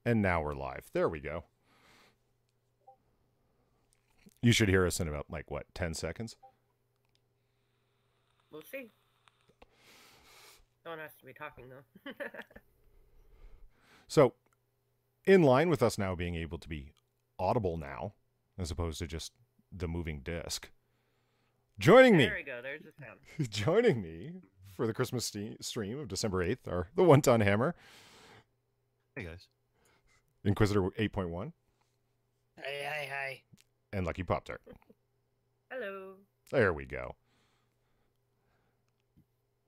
And now we're live. There we go. You should hear us in about, like, what, 10 seconds? We'll see. No one has to be talking, though. So, in line with us now being able to be audible now, as opposed to just the moving disc, joining me. There we go. There's the sound. Joining me for the Christmas stream of December 8th are the One Ton Hammer. Hey, guys. Inquisitor 8.1. Hey. And Lucky Pop-Tart. Hello. There we go.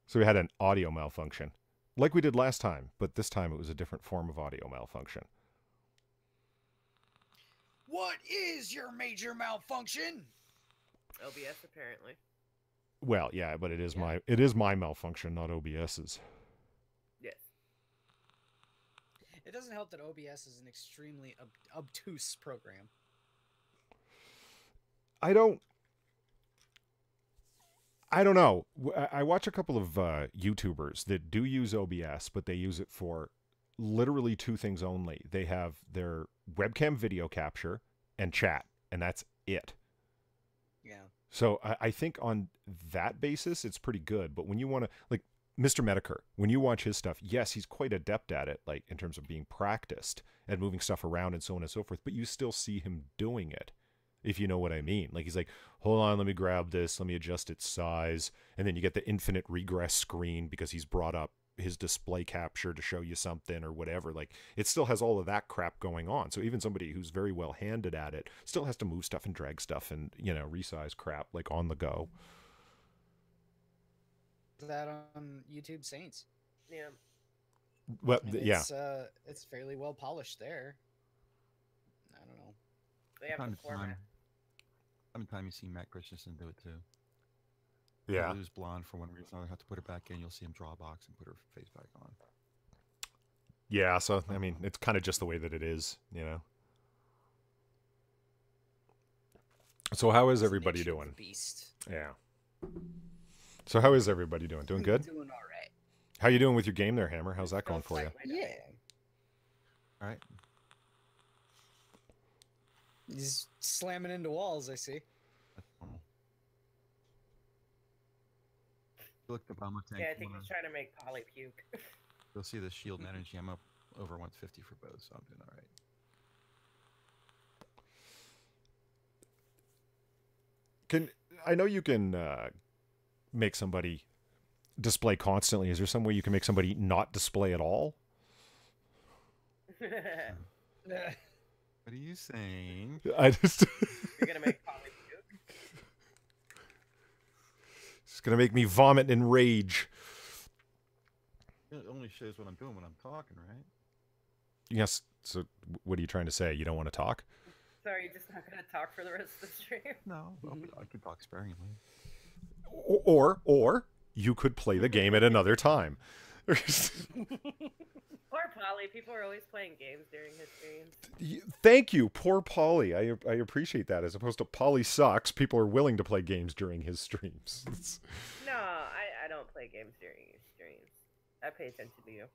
So we had an audio malfunction, like we did last time, but this time it was a different form of audio malfunction. What is your major malfunction? OBS, apparently. Well, yeah, but it is Yeah. my malfunction, not OBS's. Yes. It doesn't help that OBS is an extremely obtuse program. I don't know. I watch a couple of YouTubers that do use OBS, but they use it for literally two things only. They have their webcam video capture and chat, and that's it. Yeah. So I think on that basis, it's pretty good. But when you want to, like Mr. Medicare, when you watch his stuff, yes, he's quite adept at it, like in terms of being practiced and moving stuff around and so on and so forth. But you still see him doing it, if you know what I mean. Like he's like, hold on, let me grab this, let me adjust its size. And then you get the infinite regress screen because he's brought up his display capture to show you something or whatever. Like it still has all of that crap going on. So even somebody who's very well handed at it still has to move stuff and drag stuff and, you know, resize crap like on the go. That on YouTube Saints. Yeah. Well, And yeah. It's fairly well polished there. I don't know. They have Time the to time. format. Time you see Matt Christensen do it too. Yeah. He'll lose blonde for one reason or another. Have to put it back in. You'll see him draw a box and put her face back on. Yeah. So, I mean, it's kind of just the way that it is, you know? So how is It's the everybody nature of the doing? Beast. Yeah. So how is everybody doing? Doing good? Doing all right. How you doing with your game there, Hammer? How's that going for you? Yeah. All right. He's slamming into walls, I see. That's normal. Look at the bomber tank. Yeah, I think corner. he's trying to make Polly puke. You'll see the shield and energy. I'm up over 150 for both, so I'm doing all right. I know you can make somebody display constantly. Is there some way you can make somebody not display at all? What are you saying? I just You're gonna make Polly puke. it's gonna make me vomit in rage. It only shows what I'm doing when I'm talking, right? Yes. So what are you trying to say? You don't want to talk? So are you just not gonna talk for the rest of the stream? No, I could talk sparingly. Or you could play the game at another time. Poor Polly. People are always playing games during his streams. Thank you, poor Polly. I appreciate that. As opposed to Polly sucks, people are willing to play games during his streams. No, I don't play games during your streams. I pay attention to you.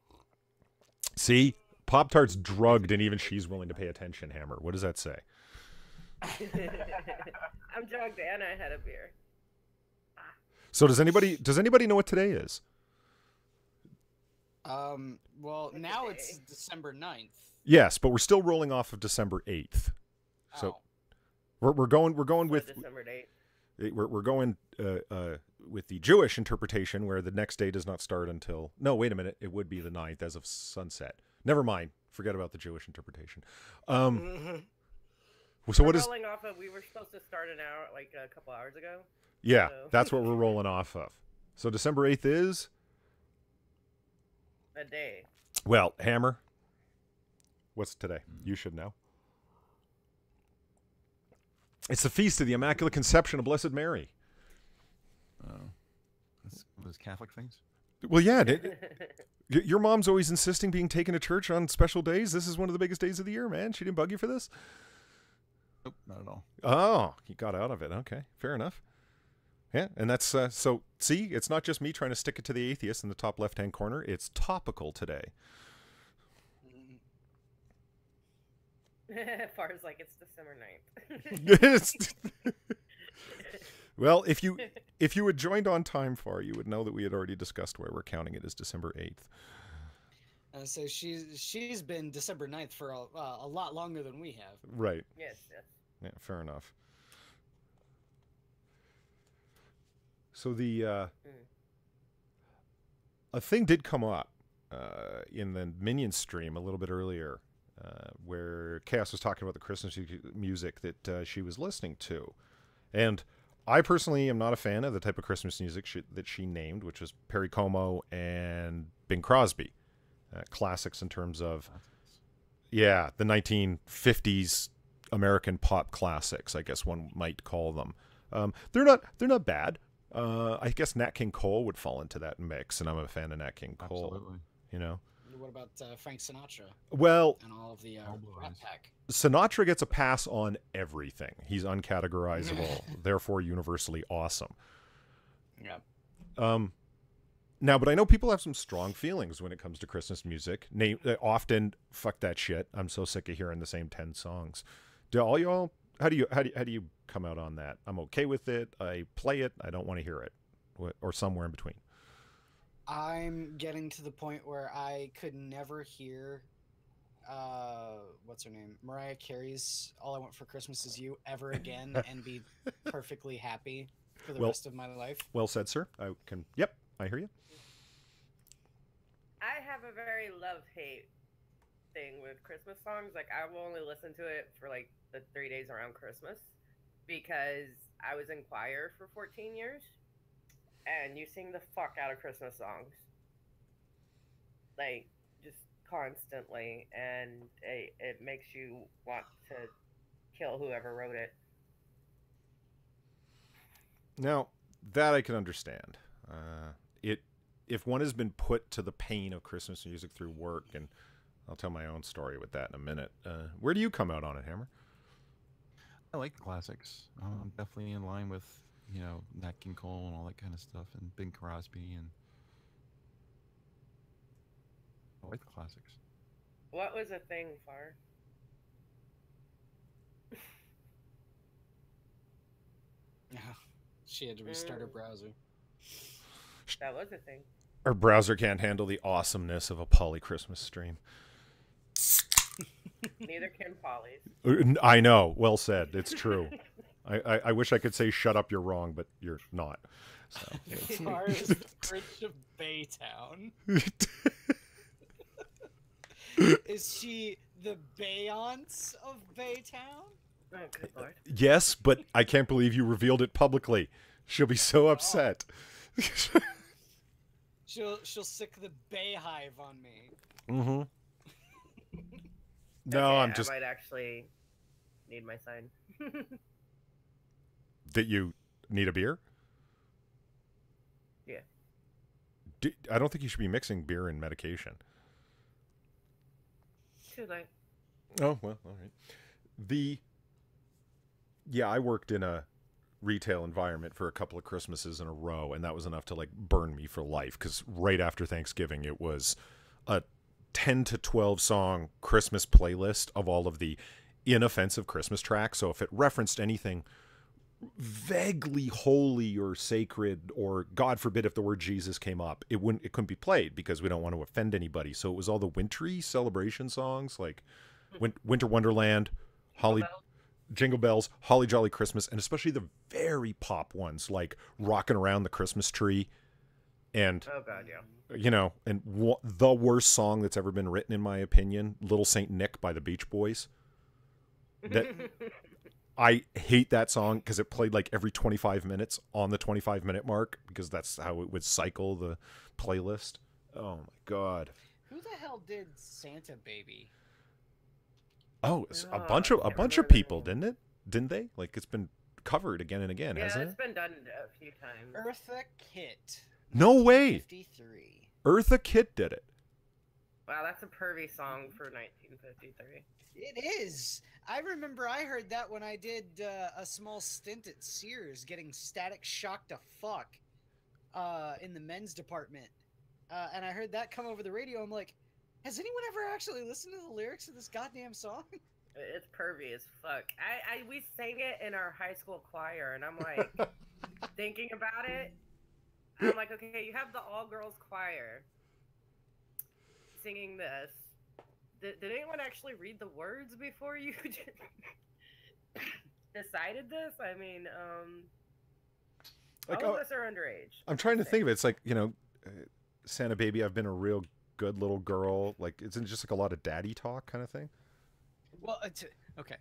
See? Pop-Tart's drugged and even she's willing to pay attention, Hammer. What does that say? I'm drugged and I had a beer. So does anybody know what today is? Well, What's now the it's day? December 9th. Yes, but we're still rolling off of December 8th. So Oh. we're going So with December 8th. we're going with the Jewish interpretation where the next day does not start until no, wait a minute, it would be the 9th as of sunset. Never mind. Forget about the Jewish interpretation. So We're what is rolling off of? We were supposed to start an hour, like a couple hours ago. Yeah, So- that's what we're rolling off of. So December 8th is A day. well, Hammer. What's today? You should know. It's the feast of the Immaculate Conception of Blessed Mary. Oh, that's those Catholic things. Well, yeah. Your mom's always insisting being taken to church on special days. This is one of the biggest days of the year, man. She didn't bug you for this? Nope, not at all. Oh, you got out of it. Okay, fair enough. Yeah, and that's so. See, it's not just me trying to stick it to the atheist in the top left-hand corner. It's topical today. As far as like it's December 9th. Well, if you had joined on time far, you would know that we had already discussed where we're counting it as December 8th. So she's been December 9th for a lot longer than we have. Right. Yes, yes. Yeah, fair enough. So the a thing did come up in the Minions stream a little bit earlier, where Chaos was talking about the Christmas music that she was listening to, and I personally am not a fan of the type of Christmas music that she named, which was Perry Como and Bing Crosby, classics in terms of, yeah, the 1950s American pop classics, I guess one might call them. They're not bad. I guess Nat King Cole would fall into that mix, and I'm a fan of Nat King Cole. Absolutely. You know. What about Frank Sinatra Well, and all of the Rat Pack? Sinatra gets a pass on everything. He's uncategorizable, therefore universally awesome. Yeah. Now, but I know people have some strong feelings when it comes to Christmas music. Often, fuck that shit. I'm so sick of hearing the same 10 songs. Do all y'all? How do you come out on that? I'm okay with it. I play it. I don't want to hear it, or somewhere in between. I'm getting to the point where I could never hear, what's her name? Mariah Carey's "All I Want for Christmas Is You" ever again and be perfectly happy for the rest of my life. Well said, sir. Yep, I hear you. I have a very love-hate thing with Christmas songs. Like, I will only listen to it for like the 3 days around Christmas because I was in choir for 14 years. And you sing the fuck out of Christmas songs. Like, just constantly. And it makes you want to kill whoever wrote it. Now, that I can understand. If one has been put to the pain of Christmas music through work, and I'll tell my own story with that in a minute. Where do you come out on it, Hammer? I like the classics. I'm definitely in line with, Nat King Cole and all that kind of stuff, and Bing Crosby, and I like the classics. What was a thing, Far? She had to restart her browser. That was a thing. Our browser can't handle the awesomeness of a Poly Christmas stream. Neither can Polly's. I know. Well said. It's true. I wish I could say shut up, you're wrong, but you're not. So. Far as the Prince of Baytown. Is she the Beyonce of Baytown? Oh, good lord. Yes, but I can't believe you revealed it publicly. She'll be so upset. She'll sick the Bayhive on me. Mm-hmm. No, Okay, I'm just... I might actually need my sign. That you need a beer? Yeah. I don't think you should be mixing beer and medication. Too late. Oh, well, all right. Yeah, I worked in a retail environment for a couple of Christmases in a row, and that was enough to, like, burn me for life, because right after Thanksgiving, it was a 10 to 12 song Christmas playlist of all of the inoffensive Christmas tracks. So if it referenced anything vaguely holy or sacred, or God forbid if the word Jesus came up, it couldn't be played because we don't want to offend anybody. So it was all the wintry celebration songs like Winter Wonderland, Jingle Bells, Holly Jolly Christmas, and especially the very pop ones like Rockin' Around the Christmas Tree, and Oh god, yeah. And the worst song that's ever been written, in my opinion, Little Saint Nick by the Beach Boys. That I hate that song because it played like every 25 minutes on the 25-minute mark, because that's how it would cycle the playlist. Oh my god. Who the hell did Santa Baby? Oh, a bunch I of can't people, remember. didn't they? Like, it's been covered again and again, Yeah, hasn't it's it? been done a few times. Eartha Kitt. No way. 53. Eartha Kitt did it. Wow, that's a pervy song for 1953. It is. I remember I heard that when I did a small stint at Sears, getting Static Shock to fuck in the men's department, and I heard that come over the radio. I'm like, has anyone ever actually listened to the lyrics of this goddamn song? It's pervy as fuck. We sang it in our high school choir, and I'm like thinking about it. I'm like, okay, you have the all girls choir singing this. Did anyone actually read the words before you decided this? I mean, Like, all of us are underage. I'm trying to think of it. It's like, Santa Baby, I've been a real good little girl. Like, it's just like a lot of daddy talk kind of thing. Well, okay.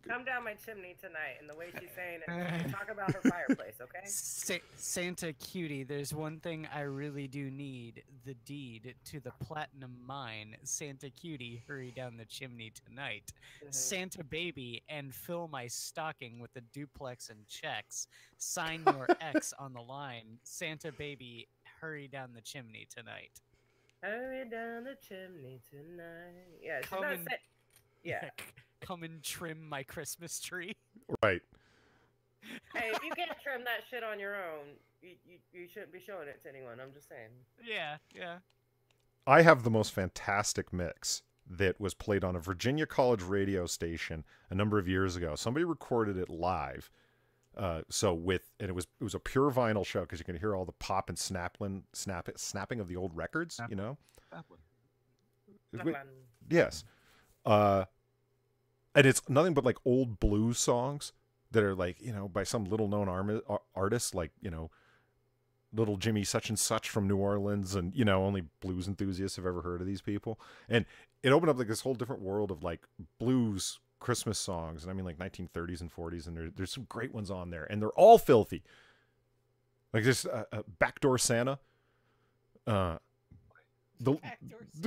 Come down my chimney tonight, and the way she's saying it, talk about her fireplace, okay? Santa Cutie, there's one thing I really do need: the deed to the platinum mine. Santa Cutie, hurry down the chimney tonight. Santa Baby, and fill my stocking with the duplex and checks. Sign your X on the line. Santa Baby, hurry down the chimney tonight. Hurry down the chimney tonight. Yeah, she's Come not and- saying. Yeah. Come and trim my Christmas tree. Right. Hey, if you can't trim that shit on your own, you shouldn't be showing it to anyone. I'm just saying. Yeah. I have the most fantastic mix that was played on a Virginia College radio station a number of years ago. Somebody recorded it live. And it was a pure vinyl show because you can hear all the pop and snapping of the old records, you know? Yes. And it's nothing but like old blues songs that are like, by some little known artists, like, little Jimmy such and such from New Orleans. And, only blues enthusiasts have ever heard of these people. And it opened up like this whole different world of like blues Christmas songs. And I mean like 1930s and 40s. And there's some great ones on there. And they're all filthy. Like this Backdoor Santa. The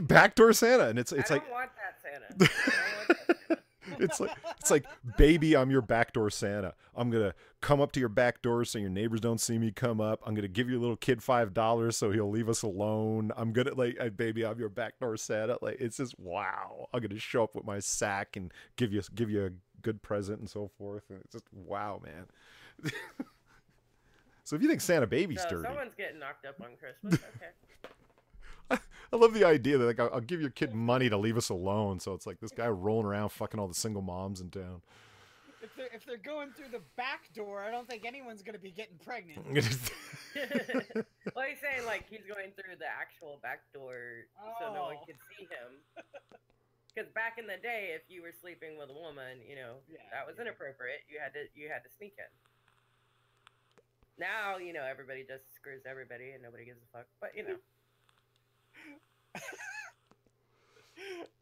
Backdoor Santa. And it's I like. don't want that Santa. I don't want that Santa. It's like, baby, I'm your backdoor Santa. I'm gonna come up to your back door so your neighbors don't see me come up. I'm gonna give your little kid $5 so he'll leave us alone. I'm gonna baby, I'm your backdoor Santa. Like, it's just wow. I'm gonna show up with my sack and give you a good present and so forth. And it's just wow, man. So if you think Santa Baby's dirty, someone's getting knocked up on Christmas. Okay. I love the idea that like I'll give your kid money to leave us alone. So it's like this guy rolling around fucking all the single moms in town. If they're going through the back door, I don't think anyone's gonna be getting pregnant. Well, he's saying like he's going through the actual back door so no one can see him. Because back in the day, if you were sleeping with a woman, that was inappropriate. You had to sneak in. Now, everybody just screws everybody and nobody gives a fuck. But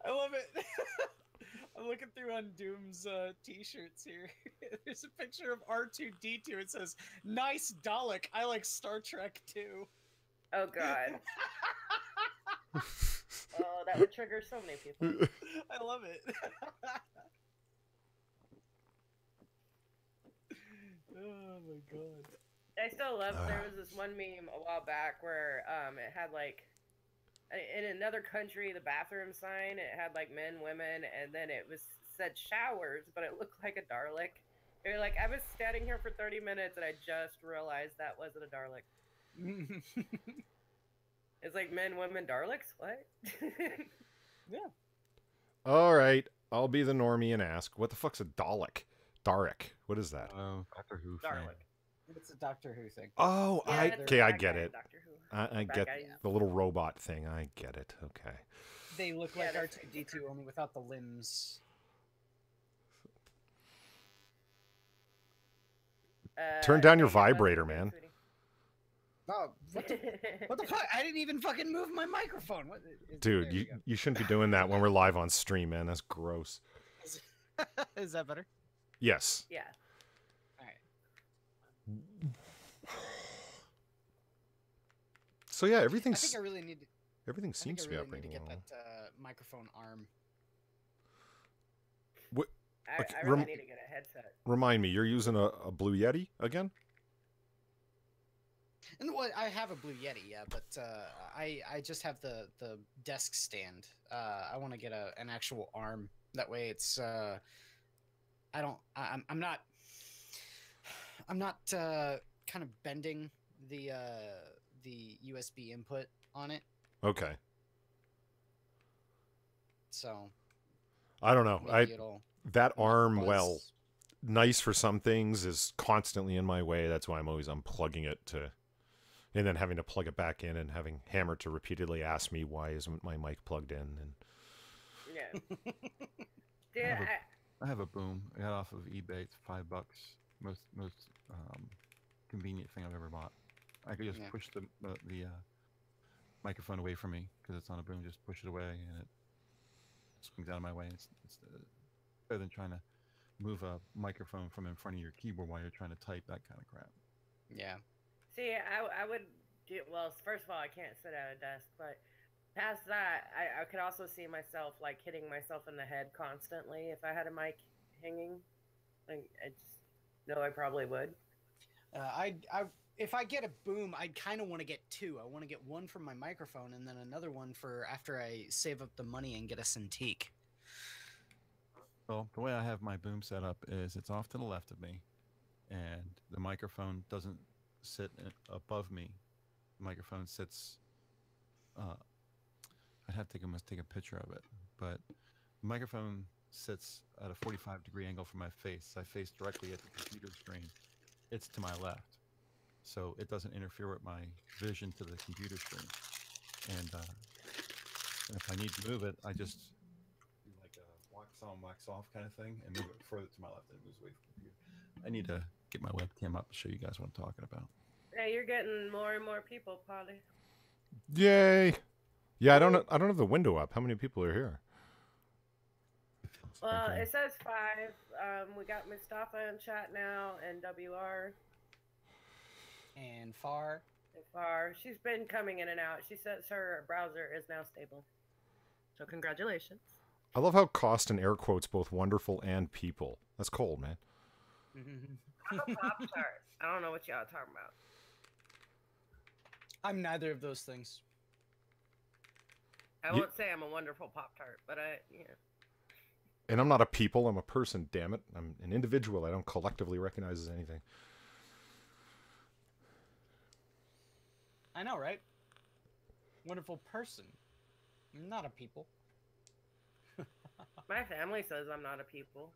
I love it. I'm looking through on Doom's t-shirts here. There's a picture of R2-D2. It says, "Nice Dalek. I like Star Trek too." Oh god. Oh, that would trigger so many people. I love it. Oh my god. I still love. There was this one meme a while back where it had like in another country the bathroom sign. It had like men, women, and then it said showers, but it looked like a Dalek. You're like, I was standing here for 30 minutes and I just realized that wasn't a Dalek. It's like men, women, Daleks. What? Yeah. All right, I'll be the normie and ask, what the fuck's a Dalek? Dalek. What is that? Doctor Who. Dalek. It's a Doctor Who thing. Oh, Yeah, it's okay, a I bad get guy, it. Doctor Who. I Bad get guys. the little robot thing. I get it. Okay. They look Yeah, like that's R2-D2 only without the limbs. Turn down your hey, how's it vibrator, going, man. sweetie? Oh, what the fuck? I didn't even fucking move my microphone. Dude, there you, we go. you shouldn't be doing that when we're live on stream, man. That's gross. Is that better? Yes. Yeah. All right. So yeah, I everything's think I really need. everything I think seems I to be really upping. need to get along. that microphone arm. I Okay, really need to get a headset. Remind me, you're using a Blue Yeti again? And what I have a Blue Yeti, yeah, but I just have the desk stand. I want to get an actual arm. That way, it's I'm not kind of bending the USB input on it. Okay. So I don't know. Maybe it'll That not arm, buzz. well, nice for some things, is constantly in my way. That's why I'm always unplugging it and then having to plug it back in and having Hammer to repeatedly ask me why isn't my mic plugged in. And Yeah. I Yeah. have I have a boom. I got off of eBay. It's $5. Most convenient thing I've ever bought. I could just Yeah. push the microphone away from me because it's on a boom. Just push it away and it swings out of my way. It's better than trying to move a microphone from in front of your keyboard while you're trying to type, that kind of crap. Yeah. See, I would do well. First of all, I can't sit at a desk, but past that, I could also see myself like hitting myself in the head constantly if I had a mic hanging. Like, I just know I probably would. If I get a boom, I'd kind of want to get two. I want to get one for my microphone and then another one for after I save up the money and get a Cintiq. Well, the way I have my boom set up is it's off to the left of me, and the microphone doesn't sit above me. The microphone sits. I'd have to take a picture of it, but the microphone sits at a 45-degree angle from my face. I face directly at the computer screen. It's to my left, so it doesn't interfere with my vision to the computer screen. And if I need to move it, I just do like a wax on, wax off kind of thing, and move it further to my left, and it moves away from the computer. I need to get my webcam up to show you guys what I'm talking about. Yeah, you're getting more and more people, Polly. yay! Yeah, I don't have the window up. How many people are here? Well, it says 5. We got Mustafa in chat now, and WR And far. and Far. She's been coming in and out. She says her browser is now stable. So congratulations. I love how Cost and air quotes both wonderful and people. That's cold, man. I'm a Pop-Tart. I don't know what y'all are talking about. I'm neither of those things. I won't say I'm a wonderful Pop-Tart, but yeah. And I'm not a people. I'm a person. Damn it! I'm an individual. I don't collectively recognize as anything. I know, right? Wonderful person. I'm not a people. My family says I'm not a people.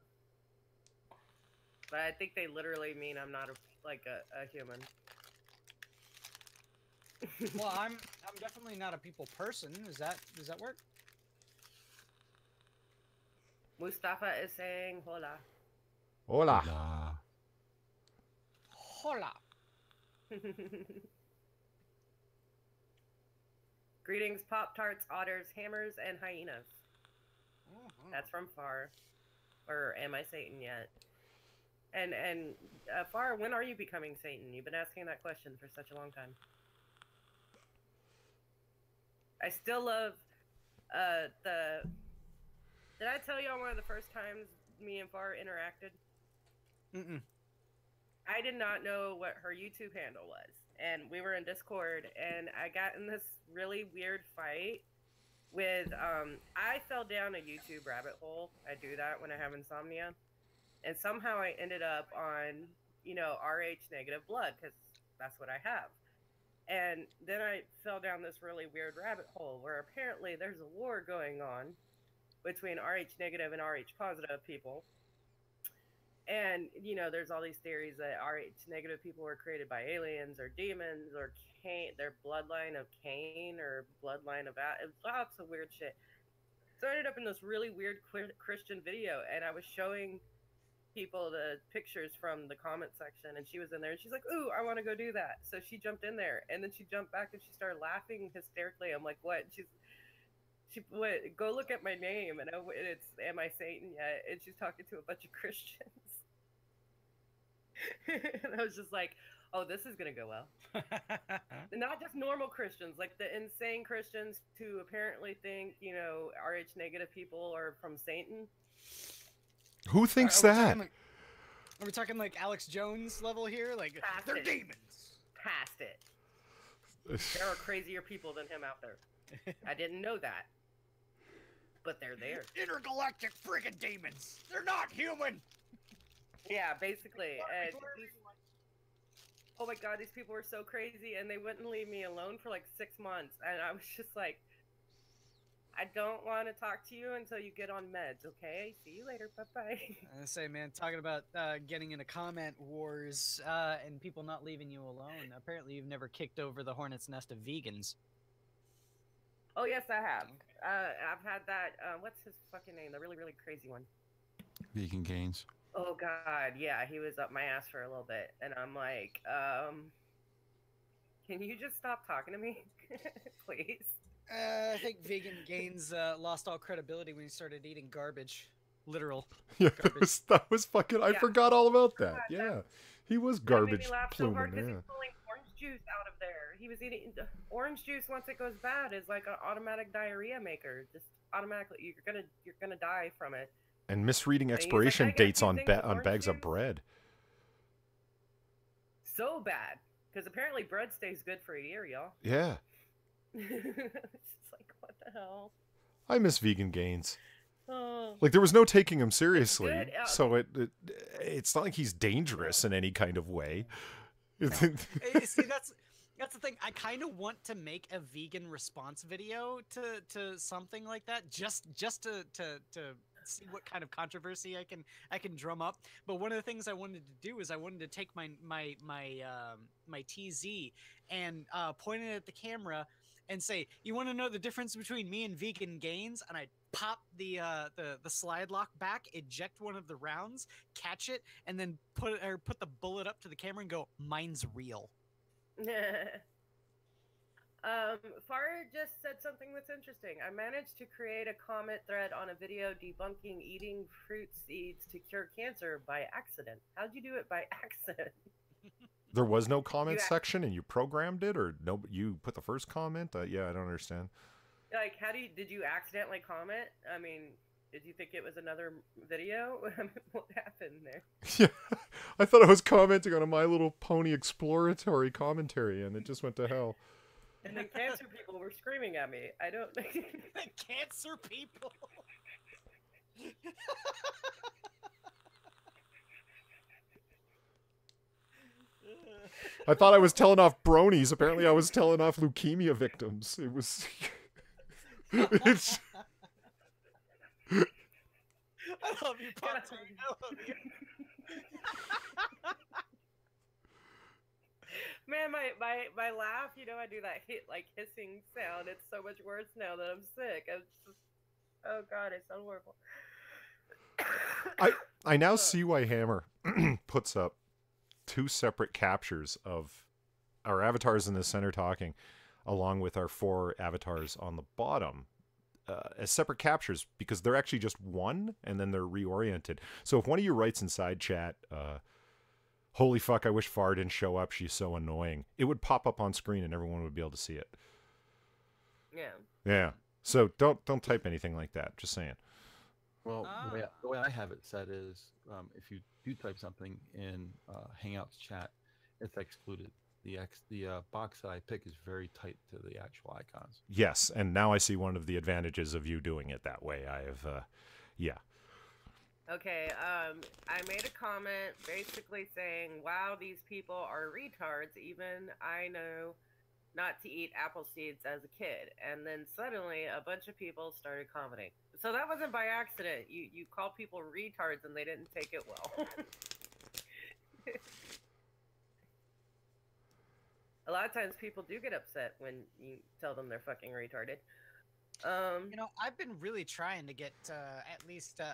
But I think they literally mean I'm not a human. Well, I'm definitely not a people person. Does that work? Mustafa is saying hola. Hola. Nah. Hola. Greetings, Pop-Tarts, otters, hammers, and hyenas. That's from Far. Or am I Satan yet? And Far, when are you becoming Satan? You've been asking that question for such a long time. I still love Did I tell you on one of the first times me and Far interacted? Mm-mm. I did not know what her YouTube handle was. And we were in Discord, and I got in this really weird fight with, I fell down a YouTube rabbit hole. I do that when I have insomnia. And somehow I ended up on, RH negative blood, because that's what I have. And then I fell down this really weird rabbit hole where apparently there's a war going on between RH negative and RH positive people. And, there's all these theories that RH negative people were created by aliens or demons or Cain, their bloodline of Cain or bloodline of lots of weird shit. So I ended up in this really weird Christian video, and I was showing people the pictures from the comment section, and she was in there, and she's like, "Ooh, I want to go do that." So she jumped in there, and then she jumped back, and she started laughing hysterically. I'm like, "What?" She went, "Go look at my name," and it's "Am I Satan yet?" And she's talking to a bunch of Christians. And I was just like, "Oh, this is gonna go well." Not just normal Christians, like the insane Christians who apparently think, RH negative people are from Satan. Who thinks Are we that? talking are we talking like Alex Jones level here? Like, Past they're it. demons. Past it. There are crazier people than him out there. I didn't know that. But they're there. Intergalactic friggin' demons. They're not human. Yeah, basically. Oh my god, these people were so crazy, and they wouldn't leave me alone for like 6 months. And I was just like, I don't want to talk to you until you get on meds. Okay. See you later. Bye bye. I say, man, talking about getting into comment wars and people not leaving you alone. Apparently, you've never kicked over the hornet's nest of vegans. Oh yes, I have. I've had that. What's his fucking name? The really really crazy one. Vegan Gains. Oh god, yeah, he was up my ass for a little bit, and I'm like, can you just stop talking to me, please? I think Vegan Gains lost all credibility when he started eating garbage. Literal. Yeah, Garbage. that was fucking. I Yeah. forgot all about that. God, Yeah, he was That made me garbage laugh so hard pluming. because Yeah. he's pulling orange juice out of there. He was eating orange juice. Once it goes bad, is like an automatic diarrhea maker. Just automatically, you're gonna die from it. And misreading he's like, expiration "I got dates two on things of on orange bags of juice." bread. So bad because apparently bread stays good for a year, y'all. Yeah, It's just like what the hell. I miss Vegan Gains. Oh. Like there was no taking him seriously, good, so it's not like he's dangerous in any kind of way. See, that's the thing. I kind of want to make a vegan response video to something like that, just to see what kind of controversy I can drum up. But one of the things I wanted to do is I wanted to take my TZ and point it at the camera and say, "You want to know the difference between me and Vegan Gains?" And I pop the slide lock back, eject one of the rounds, catch it, and then put the bullet up to the camera and go, "Mine's real." Farah just said something that's interesting. I managed to create a comment thread on a video debunking eating fruit seeds to cure cancer by accident. How'd you do it by accident? There was no comment You ac- section, and you programmed it, or no? You put the first comment. Yeah, I don't understand. Like, did you accidentally comment? I mean, did you think it was another video? What happened there? Yeah, I thought I was commenting on a My Little Pony exploratory commentary, and it just went to hell. And then cancer people were screaming at me. I don't. Cancer people. I thought I was telling off bronies. Apparently, I was telling off leukemia victims. It was. It's. I love you, Pop. I love you. Man, my laugh, I do that hissing sound. It's so much worse now that I'm sick. I'm just, oh god, I sound horrible. I now see why Hammer puts up two separate captures of our avatars in the center talking, along with our four avatars on the bottom, as separate captures, because they're actually just one, and then they're reoriented. So if one of you writes inside chat, "Holy fuck, I wish Farah didn't show up, she's so annoying," it would pop up on screen and everyone would be able to see it. Yeah. Yeah. So don't type anything like that. Just saying. Well, the way I have it set is, if you do type something in Hangouts chat, it's excluded. The box that I pick is very tight to the actual icons. Yes, and now I see one of the advantages of you doing it that way. I have, yeah. Okay, I made a comment basically saying, wow, these people are retards. Even I know not to eat apple seeds as a kid. And then suddenly a bunch of people started commenting. So that wasn't by accident. You called people retards and they didn't take it well. A lot of times people do get upset when you tell them they're fucking retarded. I've been really trying to get at least the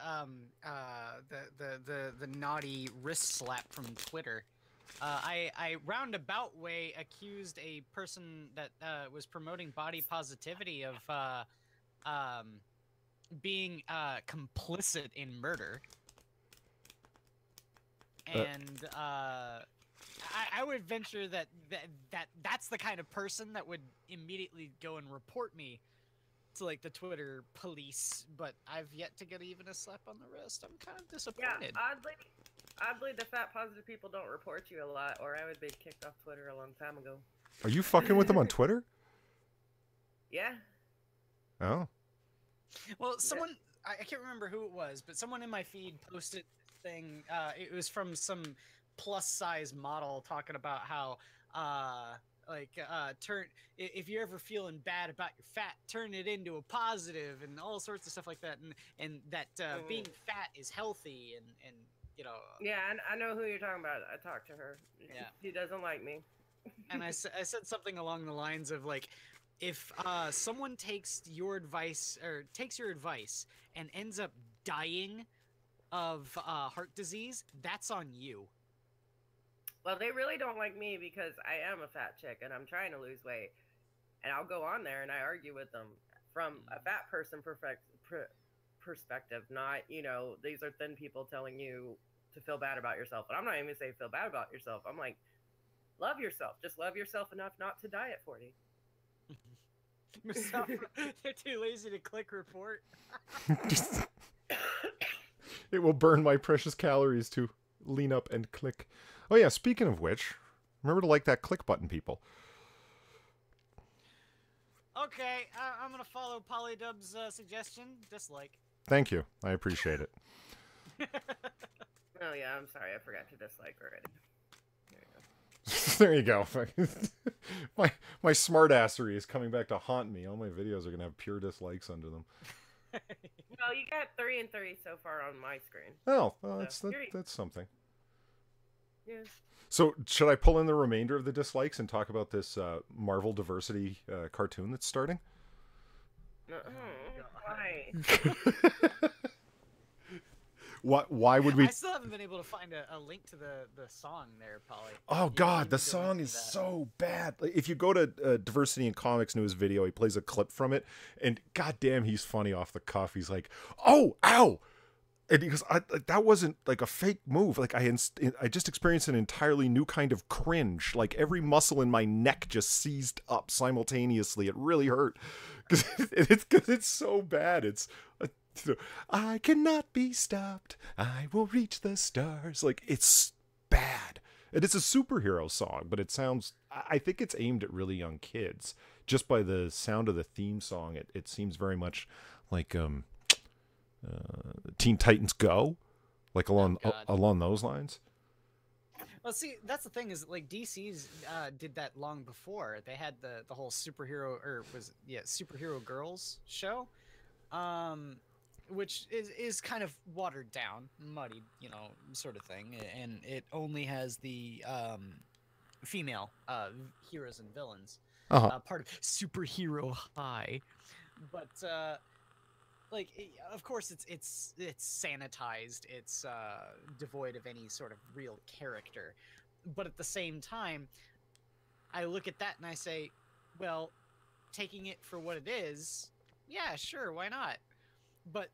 naughty wrist slap from Twitter. I roundabout way accused a person that was promoting body positivity of being complicit in murder, and I would venture that's the kind of person that would immediately go and report me to like the Twitter police, but I've yet to get even a slap on the wrist. I'm kind of disappointed. Yeah, oddly, the fat positive people don't report you a lot, or I would be kicked off Twitter a long time ago. Are you fucking with them on Twitter? Yeah. Oh. Well, someone, I can't remember who it was, but someone in my feed posted this thing. It was from some plus size model talking about how like if you're ever feeling bad about your fat, turn it into a positive, and all sorts of stuff like that, and that being fat is healthy, and you know. Yeah, I know who you're talking about. I talked to her. Yeah. She doesn't like me. And I said something along the lines of like, if someone takes your advice and ends up dying of heart disease, that's on you. Well, they really don't like me because I am a fat chick and I'm trying to lose weight. And I'll go on there and I argue with them from a fat person perspective, not, you know, these are thin people telling you to feel bad about yourself. And I'm not even saying feel bad about yourself. I'm like, love yourself. Just love yourself enough not to die at 40. They're too lazy to click report. It will burn my precious calories to lean up and click. Oh yeah, speaking of which, remember to like that click button, people. Okay, I'm gonna follow Polydub's suggestion. Dislike. Thank you. I appreciate it. Oh yeah, I'm sorry. I forgot to dislike already. There you go. my smartassery is coming back to haunt me. All my videos are going to have pure dislikes under them. Well, you got 3 and 3 so far on my screen. Oh, well, So, that's something. Yeah. So should I pull in the remainder of the dislikes and talk about this Marvel Diversity cartoon that's starting? Why? Why would we... I still haven't been able to find a link to the song there, Polly. Oh God, the song is so bad. Like, if you go to Diversity in Comics' newest video, he plays a clip from it, and goddamn, he's funny off the cuff. He's like, "Oh, ow!" And he goes, "That wasn't like a fake move. Like I just experienced an entirely new kind of cringe. Like every muscle in my neck just seized up simultaneously. It really hurt because it's so bad. It's." I cannot be stopped. I will reach the stars. Like, it's bad. And it's a superhero song, but it sounds... I think it's aimed at really young kids. Just by the sound of the theme song, it seems very much like Teen Titans Go. Like, along those lines. Well, see, that's the thing is, like, DC's did that long before. They had the whole superhero girls show. Which is kind of watered down, muddied, you know, sort of thing, and it only has the female heroes and villains, part of Superhero High, but like, of course, it's sanitized, it's devoid of any sort of real character, but at the same time, I look at that and I say, well, taking it for what it is, yeah, sure, why not? But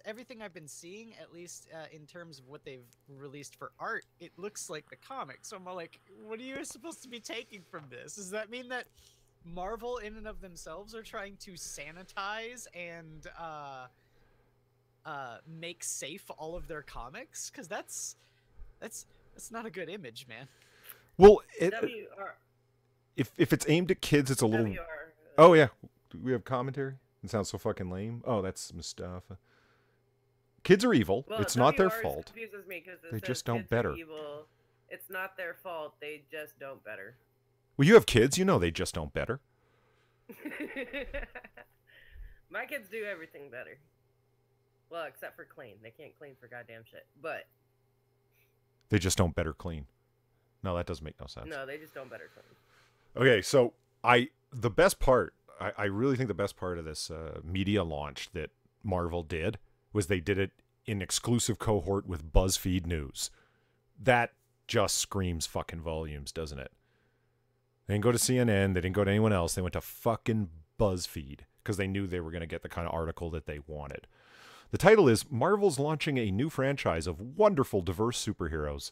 everything I've been seeing, at least in terms of what they've released for art, it looks like the comic. So I'm like, what are you supposed to be taking from this? Does that mean that Marvel, in and of themselves, are trying to sanitize and make safe all of their comics? Because that's not a good image, man. Well, WR. if it's aimed at kids, it's a little... WR. Oh, yeah. Do we have commentary? It sounds so fucking lame. Oh, that's Mustafa. Kids are evil. Well, it's not their WRs fault. Confuses me because They says just don't kids are better. evil. It's not their fault. They just don't better. Well, you have kids. You know they just don't better. My kids do everything better. Well, except for clean. They can't clean for goddamn shit. But They just don't better clean. No, that doesn't make no sense. no, they just don't better clean. Okay, so the best part, I really think the best part of this media launch that Marvel did was they did it in exclusive cohort with BuzzFeed News. That just screams fucking volumes, doesn't it? They didn't go to CNN. They didn't go to anyone else. They went to fucking BuzzFeed because they knew they were going to get the kind of article that they wanted. The title is Marvel's launching a new franchise of wonderful, diverse superheroes.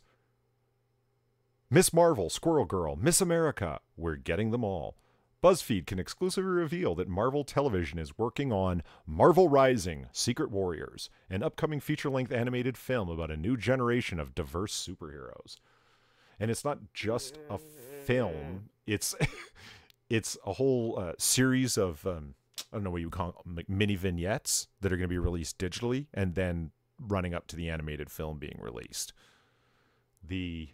Miss Marvel, Squirrel Girl, Miss America, we're getting them all. BuzzFeed can exclusively reveal that Marvel Television is working on Marvel Rising, Secret Warriors, an upcoming feature-length animated film about a new generation of diverse superheroes. And it's not just a film, it's it's a whole series of, I don't know what you would call them, like mini vignettes that are going to be released digitally and then running up to the animated film being released. The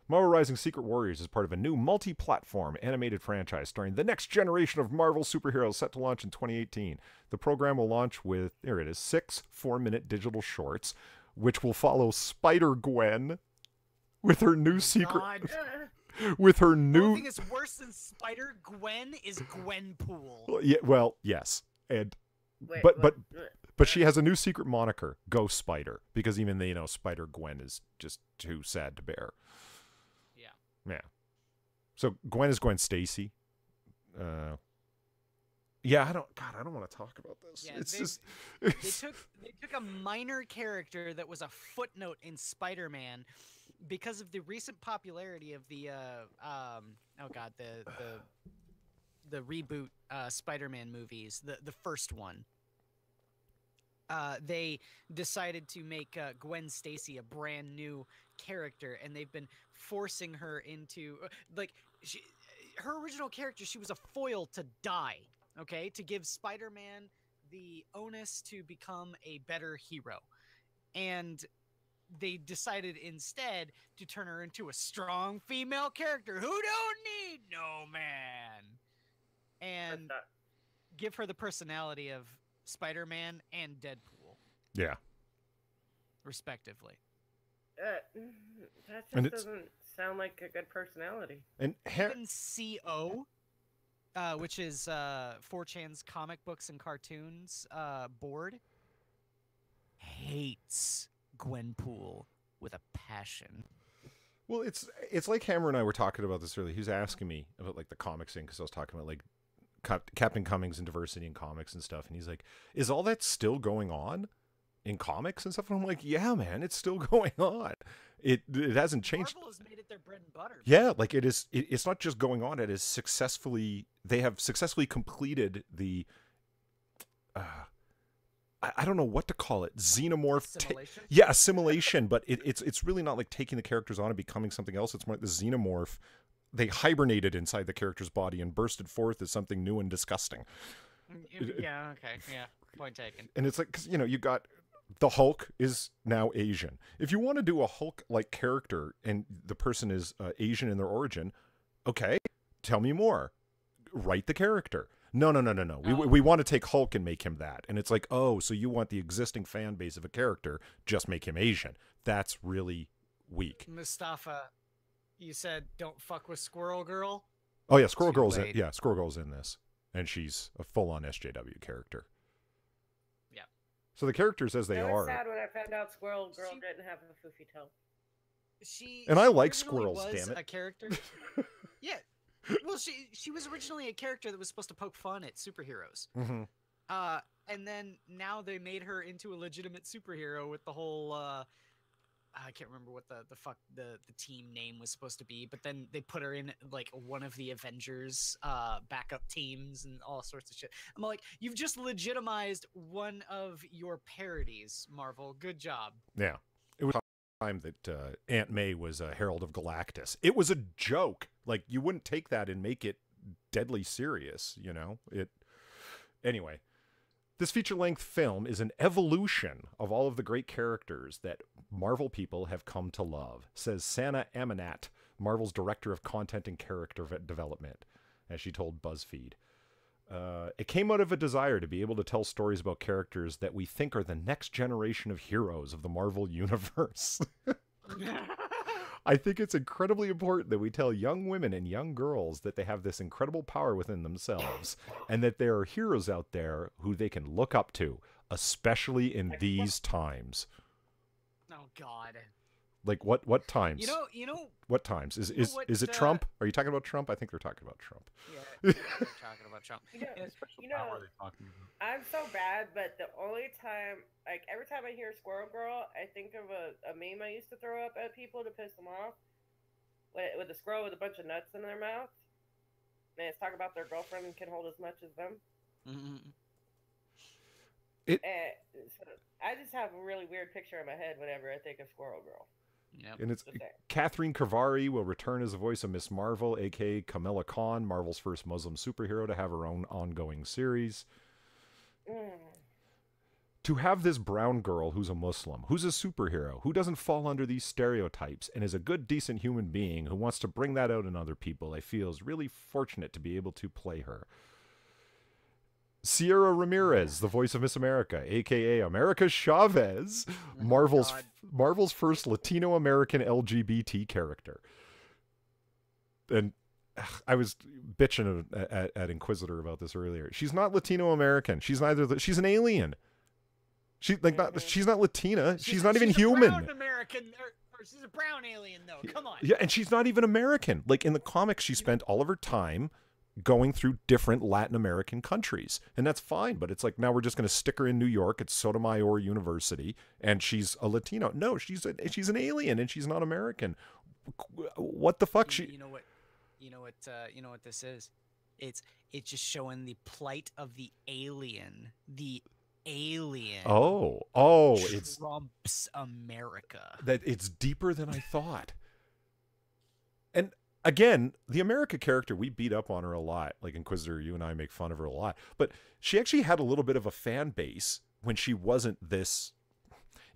Marvel Rising Secret Warriors is part of a new multi-platform animated franchise starring the next generation of Marvel superheroes set to launch in 2018. The program will launch with, there it is, 6 4-minute digital shorts, which will follow Spider-Gwen with her new secret... God. With her The new... only thing is worse than Spider-Gwen is Gwenpool. Yeah, well, yes. And Wait, but what? but she has a new secret moniker, Ghost Spider, because even they know Spider-Gwen is just too sad to bear. Yeah. Yeah. So Gwen is Gwen Stacy. Yeah, I don't want to talk about this. Yeah, It's they- just They took a minor character that was a footnote in Spider-Man because of the recent popularity of the the reboot Spider-Man movies, the first one. They decided to make Gwen Stacy a brand new character, and they've been forcing her into her original character. She was a foil to die, okay, to give Spider-Man the onus to become a better hero, and they decided instead to turn her into a strong female character who don't need no man, and give her the personality of Spider-Man and Deadpool, yeah. that respectively. And just doesn't sound like a good personality. And Even CO, which is 4chan's comic books and cartoons board, hates Gwenpool with a passion. well, it's like Hammer and I were talking about this earlier. He was asking me about like the comics thing because I was talking about like Captain Cummings and diversity in comics and stuff, and he's like, "Is all that still going on in comics and stuff?" And I'm like, "Yeah, man, it's still going on. It hasn't changed." Marvel has made it their bread and butter. Yeah, like it is. It's not just going on. It is successfully. They have successfully completed the. I don't know what to call it. Xenomorph. Assimilation? Yeah, assimilation. But it's really not like taking the characters on and becoming something else. It's more like the xenomorph. They hibernated inside the character's body and bursted forth as something new and disgusting. Yeah. Okay. Yeah. Point taken. And it's like, because you got the Hulk is now Asian. If you want to do a Hulk-like character and the person is Asian in their origin, okay, tell me more. Write the character. No. We want to take Hulk and make him that. And it's like, oh, so you want the existing fan base of a character, just make him Asian. That's really weak. Mustafa, you said don't fuck with Squirrel Girl. Oh yeah, Squirrel Too Girl's in, late. yeah, Squirrel Girl's in this, and she's a full-on SJW character. Yeah. So the characters as they I are, was sad when I found out Squirrel Girl She- didn't have a foofy tail. And I like originally squirrels, was damn it. A character. Yeah. Well, she was originally a character that was supposed to poke fun at superheroes. Mhm. And then now they made her into a legitimate superhero with the whole I can't remember what the fuck the team name was supposed to be, but then they put her in like one of the Avengers backup teams and all sorts of shit. I'm like, you've just legitimized one of your parodies, Marvel. Good job. Yeah, it was time that Aunt May was a Herald of Galactus. It was a joke. Like you wouldn't take that and make it deadly serious. It. Anyway. This feature-length film is an evolution of all of the great characters that Marvel people have come to love, says Sana Amanat, Marvel's director of content and character development, as she told BuzzFeed. It came out of a desire to be able to tell stories about characters that we think are the next generation of heroes of the Marvel universe. I think it's incredibly important that we tell young women and young girls that they have this incredible power within themselves and that there are heroes out there who they can look up to, especially in these times. Oh God. Like what times? You know. What times? Is what, it Trump? Are you talking about Trump? I think they're talking about Trump. Yeah, we're talking about Trump. You know, Yeah, you know, How are they talking about? I'm so bad, but the only time, like every time I hear Squirrel Girl, I think of a meme I used to throw up at people to piss them off. With a squirrel with a bunch of nuts in their mouth. And it's talking about their girlfriend can hold as much as them. Mhm. And so I just have a really weird picture in my head whenever I think of Squirrel Girl. Yep. And it's Just saying. Catherine Carvari will return as the voice of Miss Marvel, aka Kamala Khan, Marvel's first Muslim superhero to have her own ongoing series. Mm. to have this brown girl who's a Muslim, who's a superhero, who doesn't fall under these stereotypes, and is a good, decent human being who wants to bring that out in other people, I feel is really fortunate to be able to play her. Sierra Ramirez, the voice of Miss America, aka America Chavez, Marvel's first Latino American LGBT character. And I was bitching at Inquisitor about this earlier. She's not Latino American. She's neither. She's an alien. She's not Latina. She's not even human. Brown American, or she's a brown alien, though. Come on. Yeah, and she's not even American. Like in the comics, she spent all of her time going through different Latin American countries, and that's fine. But it's like now we're just going to stick her in New York at Sotomayor University, and she's a Latino. No, she's an alien, and she's not American. What the fuck? You know what this is? It's just showing the plight of the alien. The alien. Oh, it's Trump's America. That it's deeper than I thought. And again, the America character, we beat up on her a lot. Like Inquisitor, you and I make fun of her a lot. But she actually had a little bit of a fan base when she wasn't this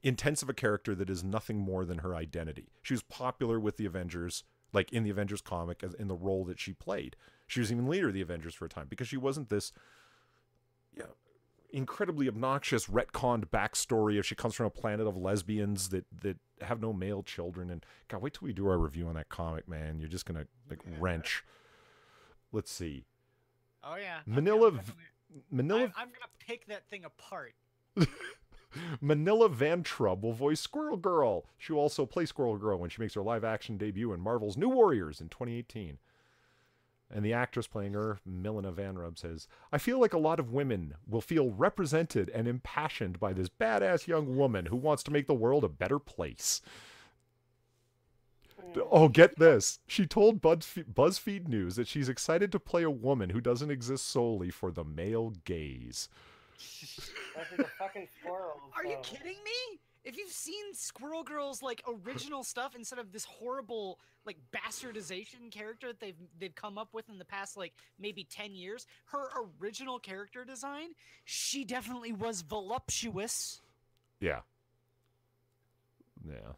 intense of a character that is nothing more than her identity. She was popular with the Avengers, like in the Avengers comic, as in the role that she played. She was even leader of the Avengers for a time because she wasn't this incredibly obnoxious retconned backstory of she comes from a planet of lesbians that have no male children. And God, wait till we do our review on that comic, man. You're just gonna like wrench. Let's see. Oh yeah. Manila. I'm gonna pick that thing apart. Manila Van Trub will voice Squirrel Girl. She will also play Squirrel Girl when she makes her live-action debut in Marvel's New Warriors in 2018. And the actress playing her, Milena Van Rub, says, I feel like a lot of women will feel represented and impassioned by this badass young woman who wants to make the world a better place. Oh, get this. She told BuzzFeed News that she's excited to play a woman who doesn't exist solely for the male gaze. That's a fucking squirrel. Are you kidding me? If you've seen Squirrel Girl's like original stuff instead of this horrible like bastardization character that they've come up with in the past like maybe 10 years, her original character design, she definitely was voluptuous. Yeah. Yeah.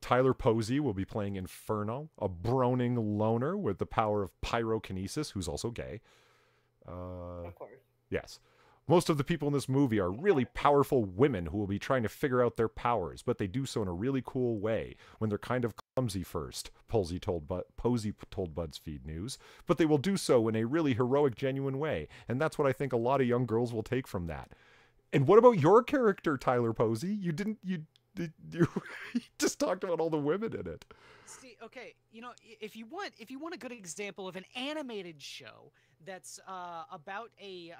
Tyler Posey will be playing Inferno, a broning loner with the power of pyrokinesis, who's also gay. Of course. Yes. Most of the people in this movie are really powerful women who will be trying to figure out their powers, but they do so in a really cool way when they're kind of clumsy first, Posey told BuzzFeed News, but they will do so in a really heroic, genuine way, and that's what I think a lot of young girls will take from that. And what about your character, Tyler Posey? You just talked about all the women in it. See, okay, if you want a good example of an animated show that's about a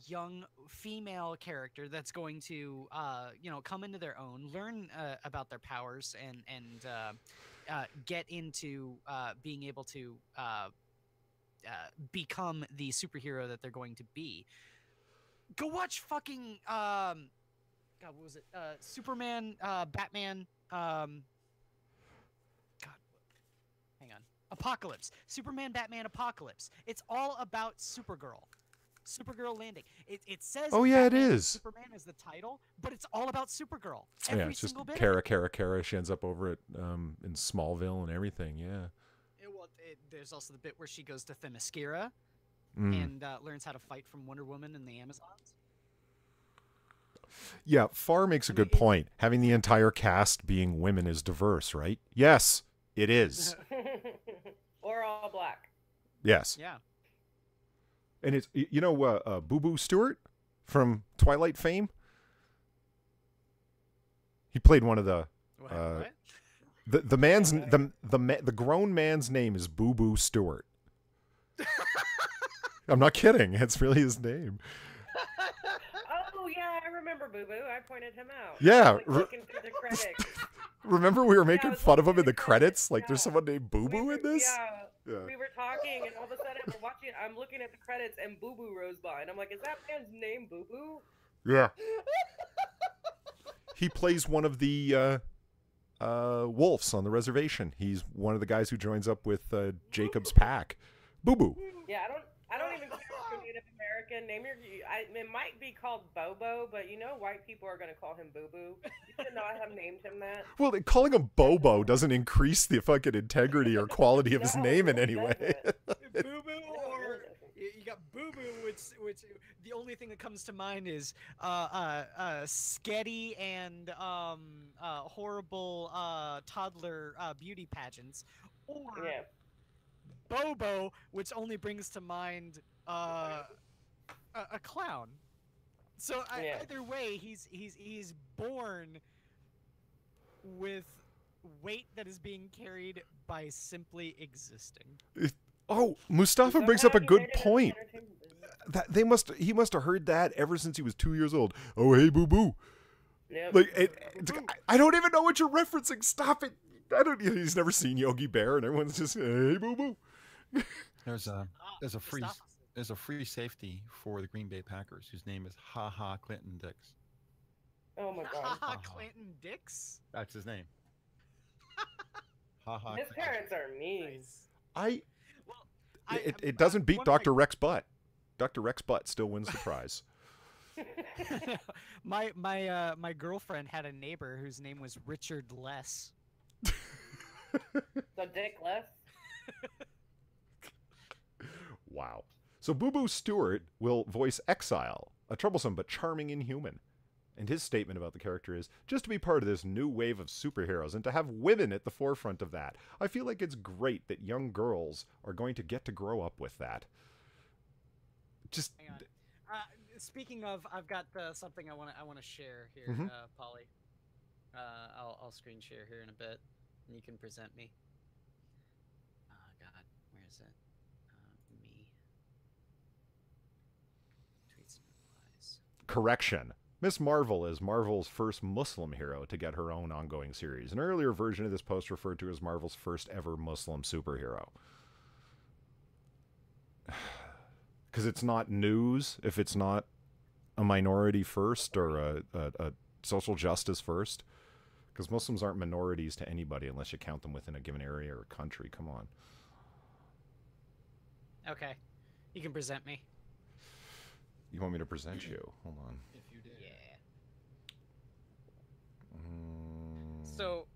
young female character that's going to come into their own, learn about their powers, and get into being able to become the superhero that they're going to be. Go watch fucking God, what was it? Superman, Batman. Apocalypse. Superman, Batman, Apocalypse. It's all about Supergirl. Supergirl landing. It says. Oh yeah, Batman it is. Superman is the title, but it's all about Supergirl. Yeah, it's just Kara. She ends up over at in Smallville and everything. Yeah. There's also the bit where she goes to Themyscira and learns how to fight from Wonder Woman and the Amazons. Yeah, Farr makes a good point. Having the entire cast being women is diverse, right? Yes, it is. Or all black. Yes. Yeah. And it's Boo Boo Stewart from Twilight fame. He played one of the What? the grown man's name is Boo Boo Stewart. I'm not kidding. It's really his name. Oh yeah, I remember Boo Boo. I pointed him out. Yeah. Looking through the credits. Remember we were making fun of him in the credits? Like Yeah. there's someone named Boo Boo in this? Yeah. We were talking, and all of a sudden we're watching. I'm looking at the credits, and Boo Boo rose by, and I'm like, "Is that man's name Boo Boo?" Yeah. He plays one of the wolves on the reservation. He's one of the guys who joins up with Jacob's pack. Boo Boo. Yeah, I don't even care if any Native American. Name your. It might be called Bobo, but you know white people are gonna call him Boo Boo. You should not have named him that. Well, calling him Bobo doesn't increase the fucking integrity or quality of his No, name in it any way. Boo Boo, No, or it doesn't. you got Boo Boo, which the only thing that comes to mind is sketty and horrible toddler beauty pageants, or Yeah. Bobo, which only brings to mind a clown. So Yeah. either way, he's born with weight that is being carried by simply existing. Oh, Mustafa Somehow brings up a he good made it in the point. entertainment business. That he must have heard that ever since he was 2 years old. Oh, hey, boo boo. Yep. Like I don't even know what you're referencing. Stop it. He's never seen Yogi Bear, and everyone's just hey, boo boo. There's a free Mustafa. there's a free safety for the Green Bay Packers whose name is Ha Ha Clinton Dix. Oh my god. Clinton Dix. That's his name. Ha Ha. His parents are mean. Well, It doesn't beat one of my- Dr. Rex Butt. Dr. Rex Butt still wins the prize. my girlfriend had a neighbor whose name was Richard Less. So Dick left. Wow. So Boo Boo Stewart will voice Exile, a troublesome but charming inhuman. And his statement about the character is, just to be part of this new wave of superheroes and to have women at the forefront of that. I feel like it's great that young girls are going to get to grow up with that. Just Hang on. Speaking of, I've got something I want to share here, Mhm. Polly. I'll screen share here in a bit, and you can present me. Oh God, where is it? Me. Tweets and replies. correction. Miss Marvel is Marvel's first Muslim hero to get her own ongoing series. An earlier version of this post referred to as Marvel's first ever Muslim superhero. Because it's not news if it's not a minority first or a social justice first. Because Muslims aren't minorities to anybody unless you count them within a given area or country. Come on. Okay, you can present me. You want me to present you? Hold on. If you did. Yeah. Mm, So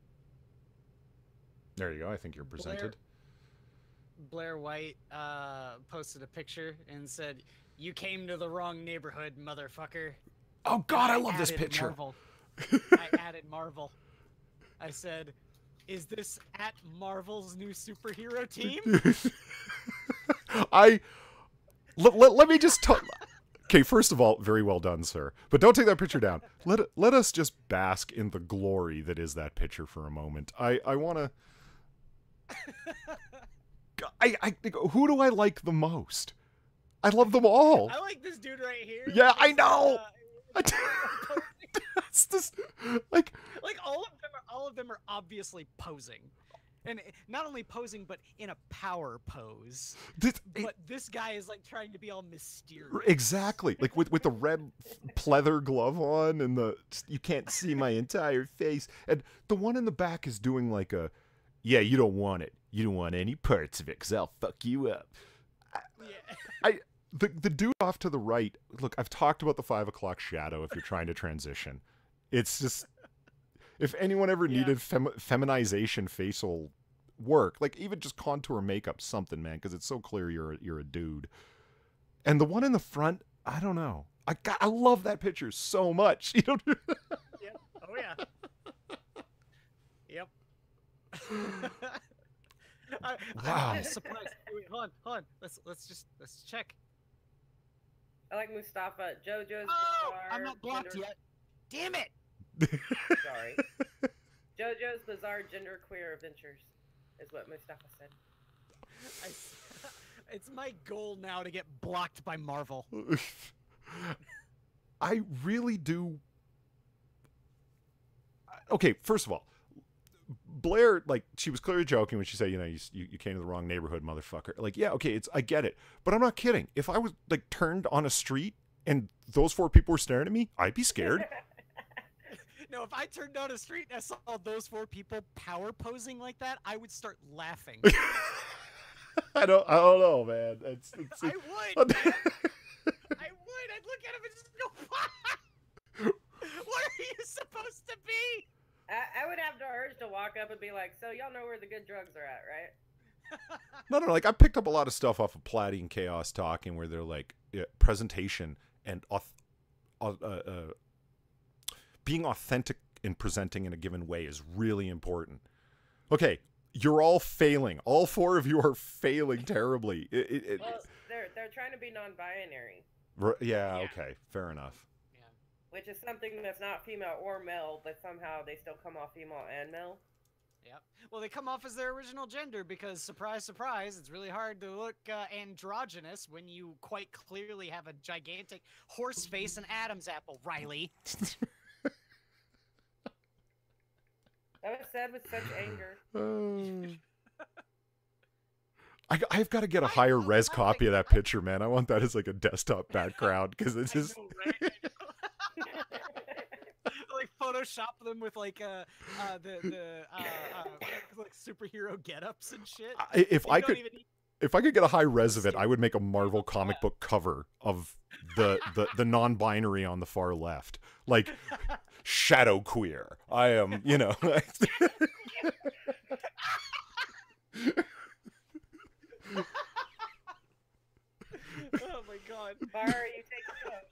there you go. I think you're presented. Blair White posted a picture and said, "You came to the wrong neighborhood, motherfucker." Oh God, I love this added picture. Marvel. I added Marvel. I said, "Is this at Marvel's new superhero team?" Let me just tell. Okay, first of all, very well done, sir. But don't take that picture down. Let us just bask in the glory that is that picture for a moment. I want to. I who do I like the most? I love them all. I like this dude right here. Yeah, I know. Posing. It's just like Like all of them are obviously posing, and not only posing, but in a power pose. But this guy is like trying to be all mysterious. exactly like with the red pleather glove on and the you can't see my entire face, and the one in the back is doing like a yeah, you don't want it. You don't want any parts of it because I'll fuck you up. Yeah. The dude off to the right, look, I've talked about the 5 o'clock shadow if you're trying to transition. It's just, if anyone ever Yeah. needed feminization facial work, like even just contour makeup, something, man, because it's so clear you're a dude. And the one in the front, I don't know. I love that picture so much. You know? Yep. Oh yeah. Yep. Wow. I'm surprised. Wait, hold on. Let's check. I like Mustafa. JoJo's Oh, Bizarre. I'm not blocked Gender- yet. Damn it! Sorry. JoJo's Bizarre Genderqueer Adventures is what Mustafa said. It's my goal now to get blocked by Marvel. I really do. Okay, first of all, Blair, like, she was clearly joking when she said, you know, you came to the wrong neighborhood, motherfucker. Like, yeah, okay, I get it. But I'm not kidding. If I was, like, turned on a street and those 4 people were staring at me, I'd be scared. No, if I turned down a street and I saw those 4 people power posing like that, I would start laughing. I don't know, man. It's I would. Man. point. I'd look at him and just go, what are you supposed to be? I would have the urge to walk up and be like, so y'all know where the good drugs are at, right? No, like I picked up a lot of stuff off of Platty and Chaos Talking where they're like presentation and being authentic in presenting in a given way is really important. Okay, you're all failing. All four of you are failing terribly. Well, they're trying to be non-binary. Yeah, okay, fair enough. Yeah. Which is something that's not female or male, but somehow they still come off female and male. Yep. Well, they come off as their original gender because, surprise, surprise, it's really hard to look androgynous when you quite clearly have a gigantic horse face and Adam's apple, Riley. That was said with such anger. I've got to get a higher res copy of that picture, man. I want that as like a desktop background because it's just. I know, right? Like Photoshop them with like like superhero get-ups and shit. If I could get a high res of it, I would make a Marvel comic book cover of the non-binary on the far left, like shadow queer. I am, you know. Oh my god. Bar, you take it.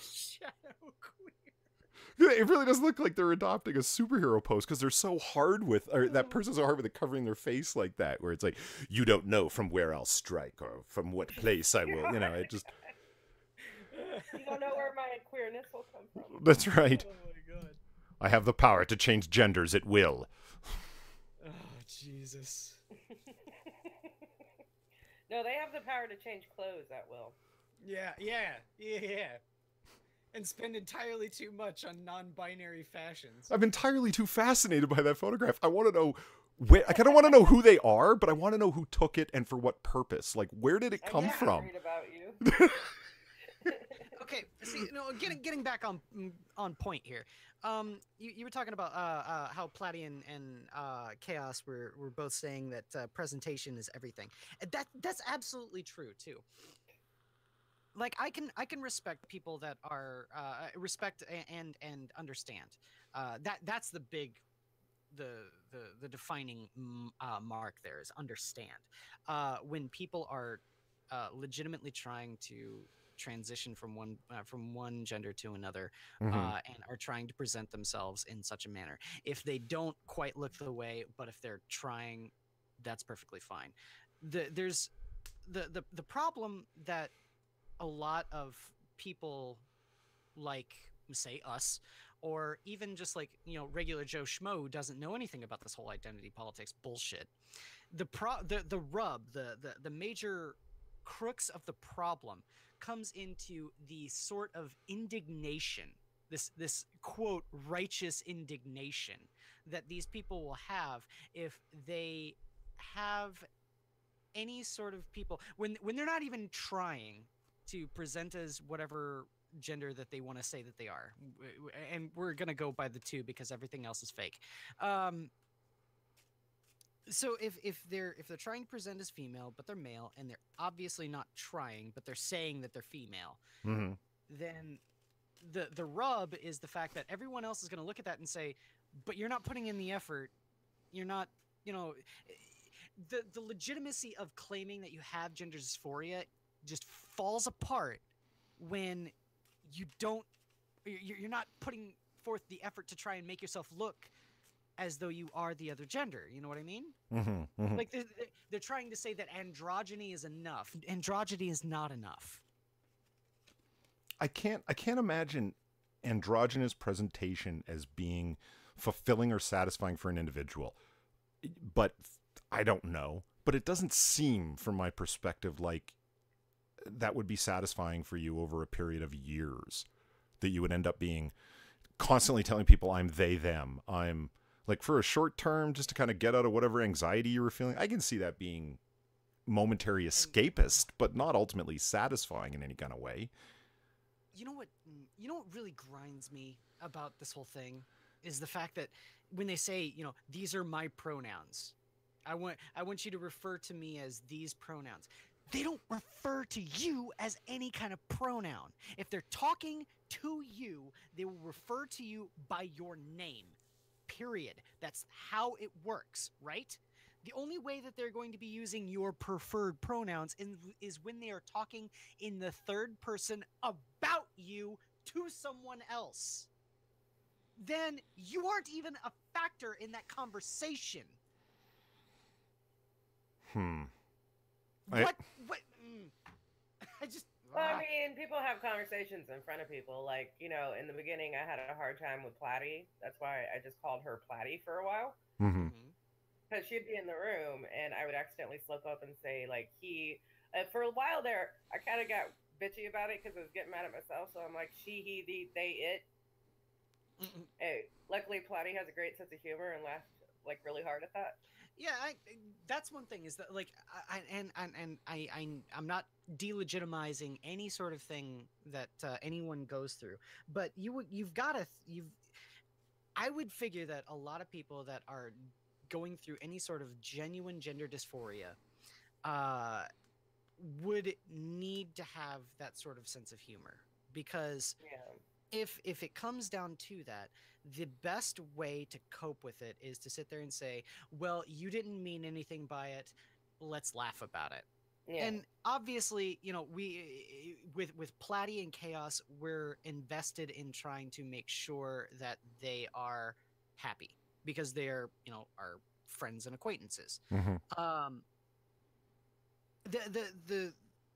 Shadow queer. It really does look like they're adopting a superhero pose because they're so hard with, or that person's so hard with it covering their face like that, where it's like, you don't know from where I'll strike or from what place I will, you know, it just. You don't know where my queerness will come from. That's right. Oh my god. I have the power to change genders at will. Oh, Jesus. No, they have the power to change clothes at will. Yeah. And spend entirely too much on non-binary fashions. I'm entirely too fascinated by that photograph. I want to know where. I kind of want to know who they are, but I want to know who took it and for what purpose. Like, where did it come from? Worried about you. Okay, see, getting back on point here. You were talking about how Platty and Chaos were both saying that presentation is everything. That's absolutely true too. Like I can respect people that are respect and understand. That's the big the defining mark there is understand. When people are legitimately trying to transition from one gender to another, and are trying to present themselves in such a manner. If they don't quite look the way, but if they're trying, that's perfectly fine. There's the problem that a lot of people like, say, us, or even just like, regular Joe Schmo who doesn't know anything about this whole identity politics bullshit. The rub, the major crux of the problem comes into the sort of indignation, this quote righteous indignation that these people will have if they have any sort of people when they're not even trying to present as whatever gender that they want to say that they are, and we're gonna go by the two because everything else is fake. So if they're trying to present as female but they're male, and they're obviously not trying but they're saying that they're female, then the rub is the fact that everyone else is going to look at that and say, but you're not putting in the effort, you're not, the legitimacy of claiming that you have gender dysphoria just falls apart when you're not putting forth the effort to try and make yourself look as though you are the other gender. You know what I mean? Like they're trying to say that androgyny is enough. Androgyny is not enough. I can't imagine androgynous presentation as being fulfilling or satisfying for an individual. But I don't know. But it doesn't seem, from my perspective, like that would be satisfying for you over a period of years. That you would end up being constantly telling people I'm they, them. I'm like, for a short term, just to kind of get out of whatever anxiety you were feeling. I can see that being momentary escapist, but not ultimately satisfying in any kind of way. You know what really grinds me about this whole thing is the fact that when they say, these are my pronouns, I want you to refer to me as these pronouns. they don't refer to you as any kind of pronoun. If they're talking to you, they will refer to you by your name. Period. That's how it works, right? The only way that they're going to be using your preferred pronouns is when they are talking in the third person about you to someone else. Then you aren't even a factor in that conversation. What? I just. Well, I mean, people have conversations in front of people. Like, you know, in the beginning, I had a hard time with Platty. That's why I just called her Platty for a while. Mm-hmm. Because she'd be in the room, and I would accidentally slip up and say, like, he. For a while there, I kind of got bitchy about it because I was getting mad at myself. So I'm like, she, he, they, it. Hey, luckily, Platty has a great sense of humor and laughed, like, really hard at that. Yeah, that's one thing is that like I'm not delegitimizing any sort of thing that anyone goes through, but I would figure that a lot of people that are going through any sort of genuine gender dysphoria would need to have that sort of sense of humor, because if it comes down to that, the best way to cope with it is to sit there and say, well, you didn't mean anything by it, let's laugh about it. And obviously, you know, we with Platty and Chaos, we're invested in trying to make sure that they are happy, because they're, you know, our friends and acquaintances.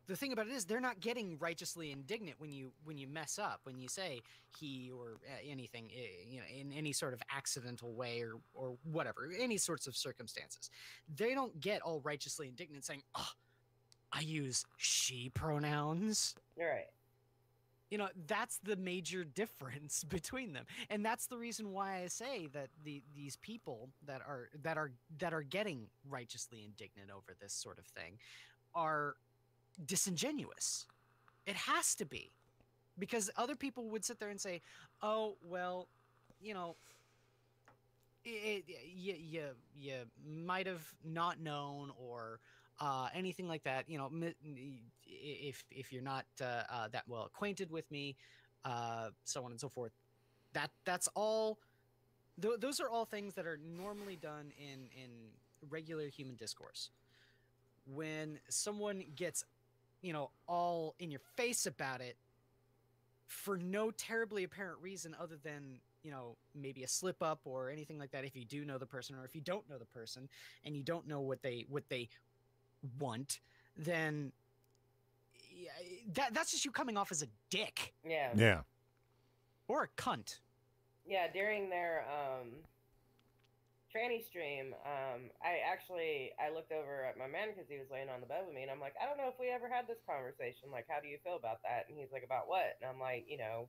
The thing about it is they're not getting righteously indignant when you mess up, when you say he or anything, you know, in any sort of accidental way or whatever, any sorts of circumstances. They don't get all righteously indignant saying, oh, I use she pronouns. Right. You know, that's the major difference between them, and that's the reason why I say that these people that are getting righteously indignant over this sort of thing are disingenuous. It has to be, because other people would sit there and say, oh, well, you know, you might have not known, or anything like that. You know, if you're not that well acquainted with me, so on and so forth. That's all. Those are all things that are normally done in regular human discourse. When someone gets, you know, all in your face about it for no terribly apparent reason other than, you know, maybe a slip up or anything like that, if you do know the person, or if you don't know the person and you don't know what they want, then that's just you coming off as a dick. Yeah. Or a cunt. Yeah, during their tranny stream, I looked over at my man because he was laying on the bed with me, and I'm like, I don't know if we ever had this conversation. Like, how do you feel about that? And he's like, about what? And I'm like, you know,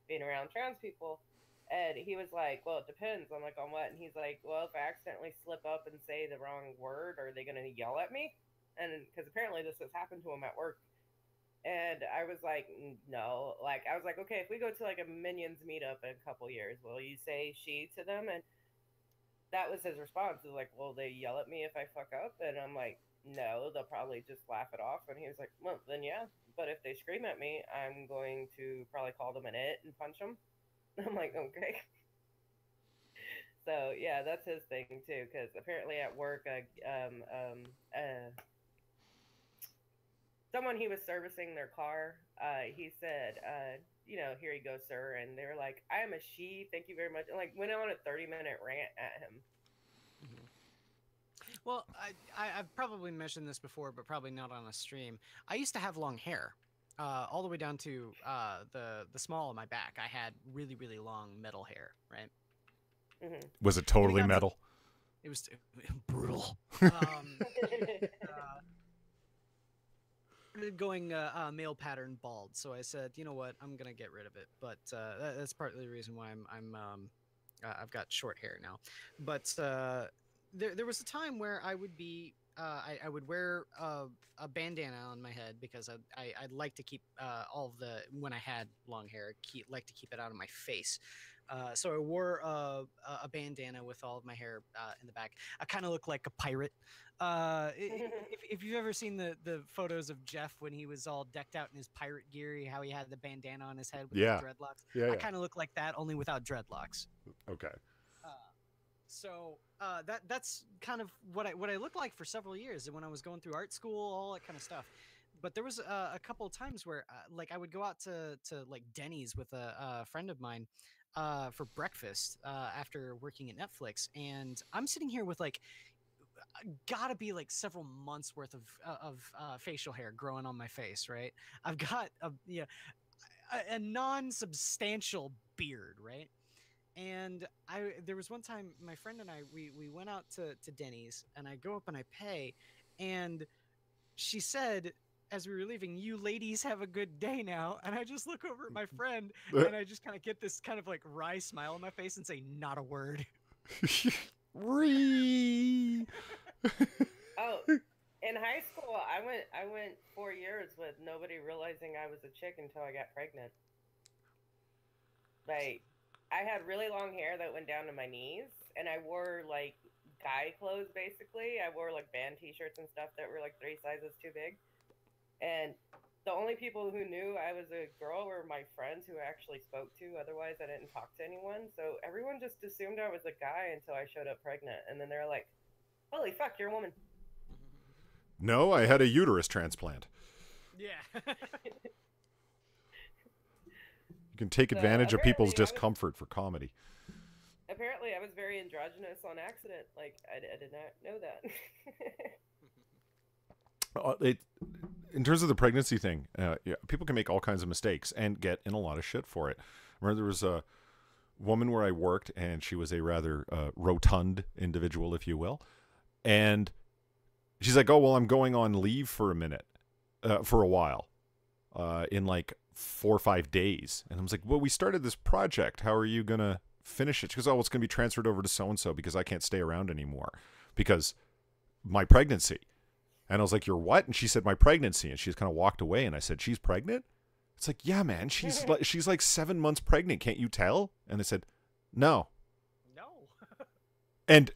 being around trans people. And he was like, well, it depends. I'm like, on what? And he's like, well, if I accidentally slip up and say the wrong word, are they going to yell at me? And because apparently this has happened to him at work. And I was like, no. Like, I was like, okay, if we go to like a Minions meetup in a couple years, will you say she to them? And that was his response. He was like, will they yell at me if I fuck up? And I'm like, no, they'll probably just laugh it off. And he was like, well, then yeah. But if they scream at me, I'm going to probably call them an it and punch them. I'm like, okay. So yeah, that's his thing too. Because apparently at work, someone he was servicing their car, he said, you know, here you go, sir. And they were like, I am a she, thank you very much. And like went on a 30-minute rant at him. Well, I've probably mentioned this before, but probably not on a stream. I used to have long hair, all the way down to the small of my back. I had really, really long metal hair, right? Mm-hmm. Was it totally metal? It was brutal. Going male pattern bald, so I said, you know what, I'm gonna get rid of it. But that's partly the reason why I've got short hair now. But there was a time where I would be I would wear a bandana on my head because I'd like to keep all of the when I had long hair, like to keep it out of my face. So I wore a bandana with all of my hair in the back. I kind of look like a pirate. If you've ever seen the photos of Jeff when he was all decked out in his pirate gear, how he had the bandana on his head with Yeah. the dreadlocks, Yeah, I yeah. kind of look like that, only without dreadlocks. Okay. So that's kind of what I looked like for several years when I was going through art school, all that kind of stuff. But there was a couple of times where like I would go out to like Denny's with a friend of mine for breakfast after working at Netflix, and I'm sitting here with like gotta be like several months worth of facial hair growing on my face, right? I've got a non-substantial beard, right? And there was one time my friend and I we went out to Denny's, and I go up and I pay, and she said as we were leaving, "You ladies have a good day now." And I just look over at my friend and I just kind of get this kind of like wry smile on my face and say not a word. Ree. Oh, in high school, I went 4 years with nobody realizing I was a chick until I got pregnant. Like, I had really long hair that went down to my knees, and I wore like guy clothes basically. I wore like band T-shirts and stuff that were like 3 sizes too big. And the only people who knew I was a girl were my friends who I actually spoke to. Otherwise, I didn't talk to anyone. So everyone just assumed I was a guy until I showed up pregnant, and then they're like, "Holy fuck, you're a woman." No, I had a uterus transplant. Yeah. You can take So, advantage of people's apparently I was- discomfort for comedy. Apparently, I was very androgynous on accident. Like, I did not know that. In terms of the pregnancy thing, yeah, people can make all kinds of mistakes and get in a lot of shit for it. Remember, there was a woman where I worked, and she was a rather rotund individual, if you will. And she's like, "Oh, well, I'm going on leave for a while, in like 4 or 5 days." And I was like, "Well, we started this project. How are you going to finish it?" She goes, "Oh, it's going to be transferred over to so-and-so because I can't stay around anymore because my pregnancy." And I was like, "You're what?" And she said, "My pregnancy." And she just kind of walked away. And I said, "She's pregnant?" It's like, "Yeah, man, she's like 7 months pregnant. Can't you tell?" And I said, "No." No. And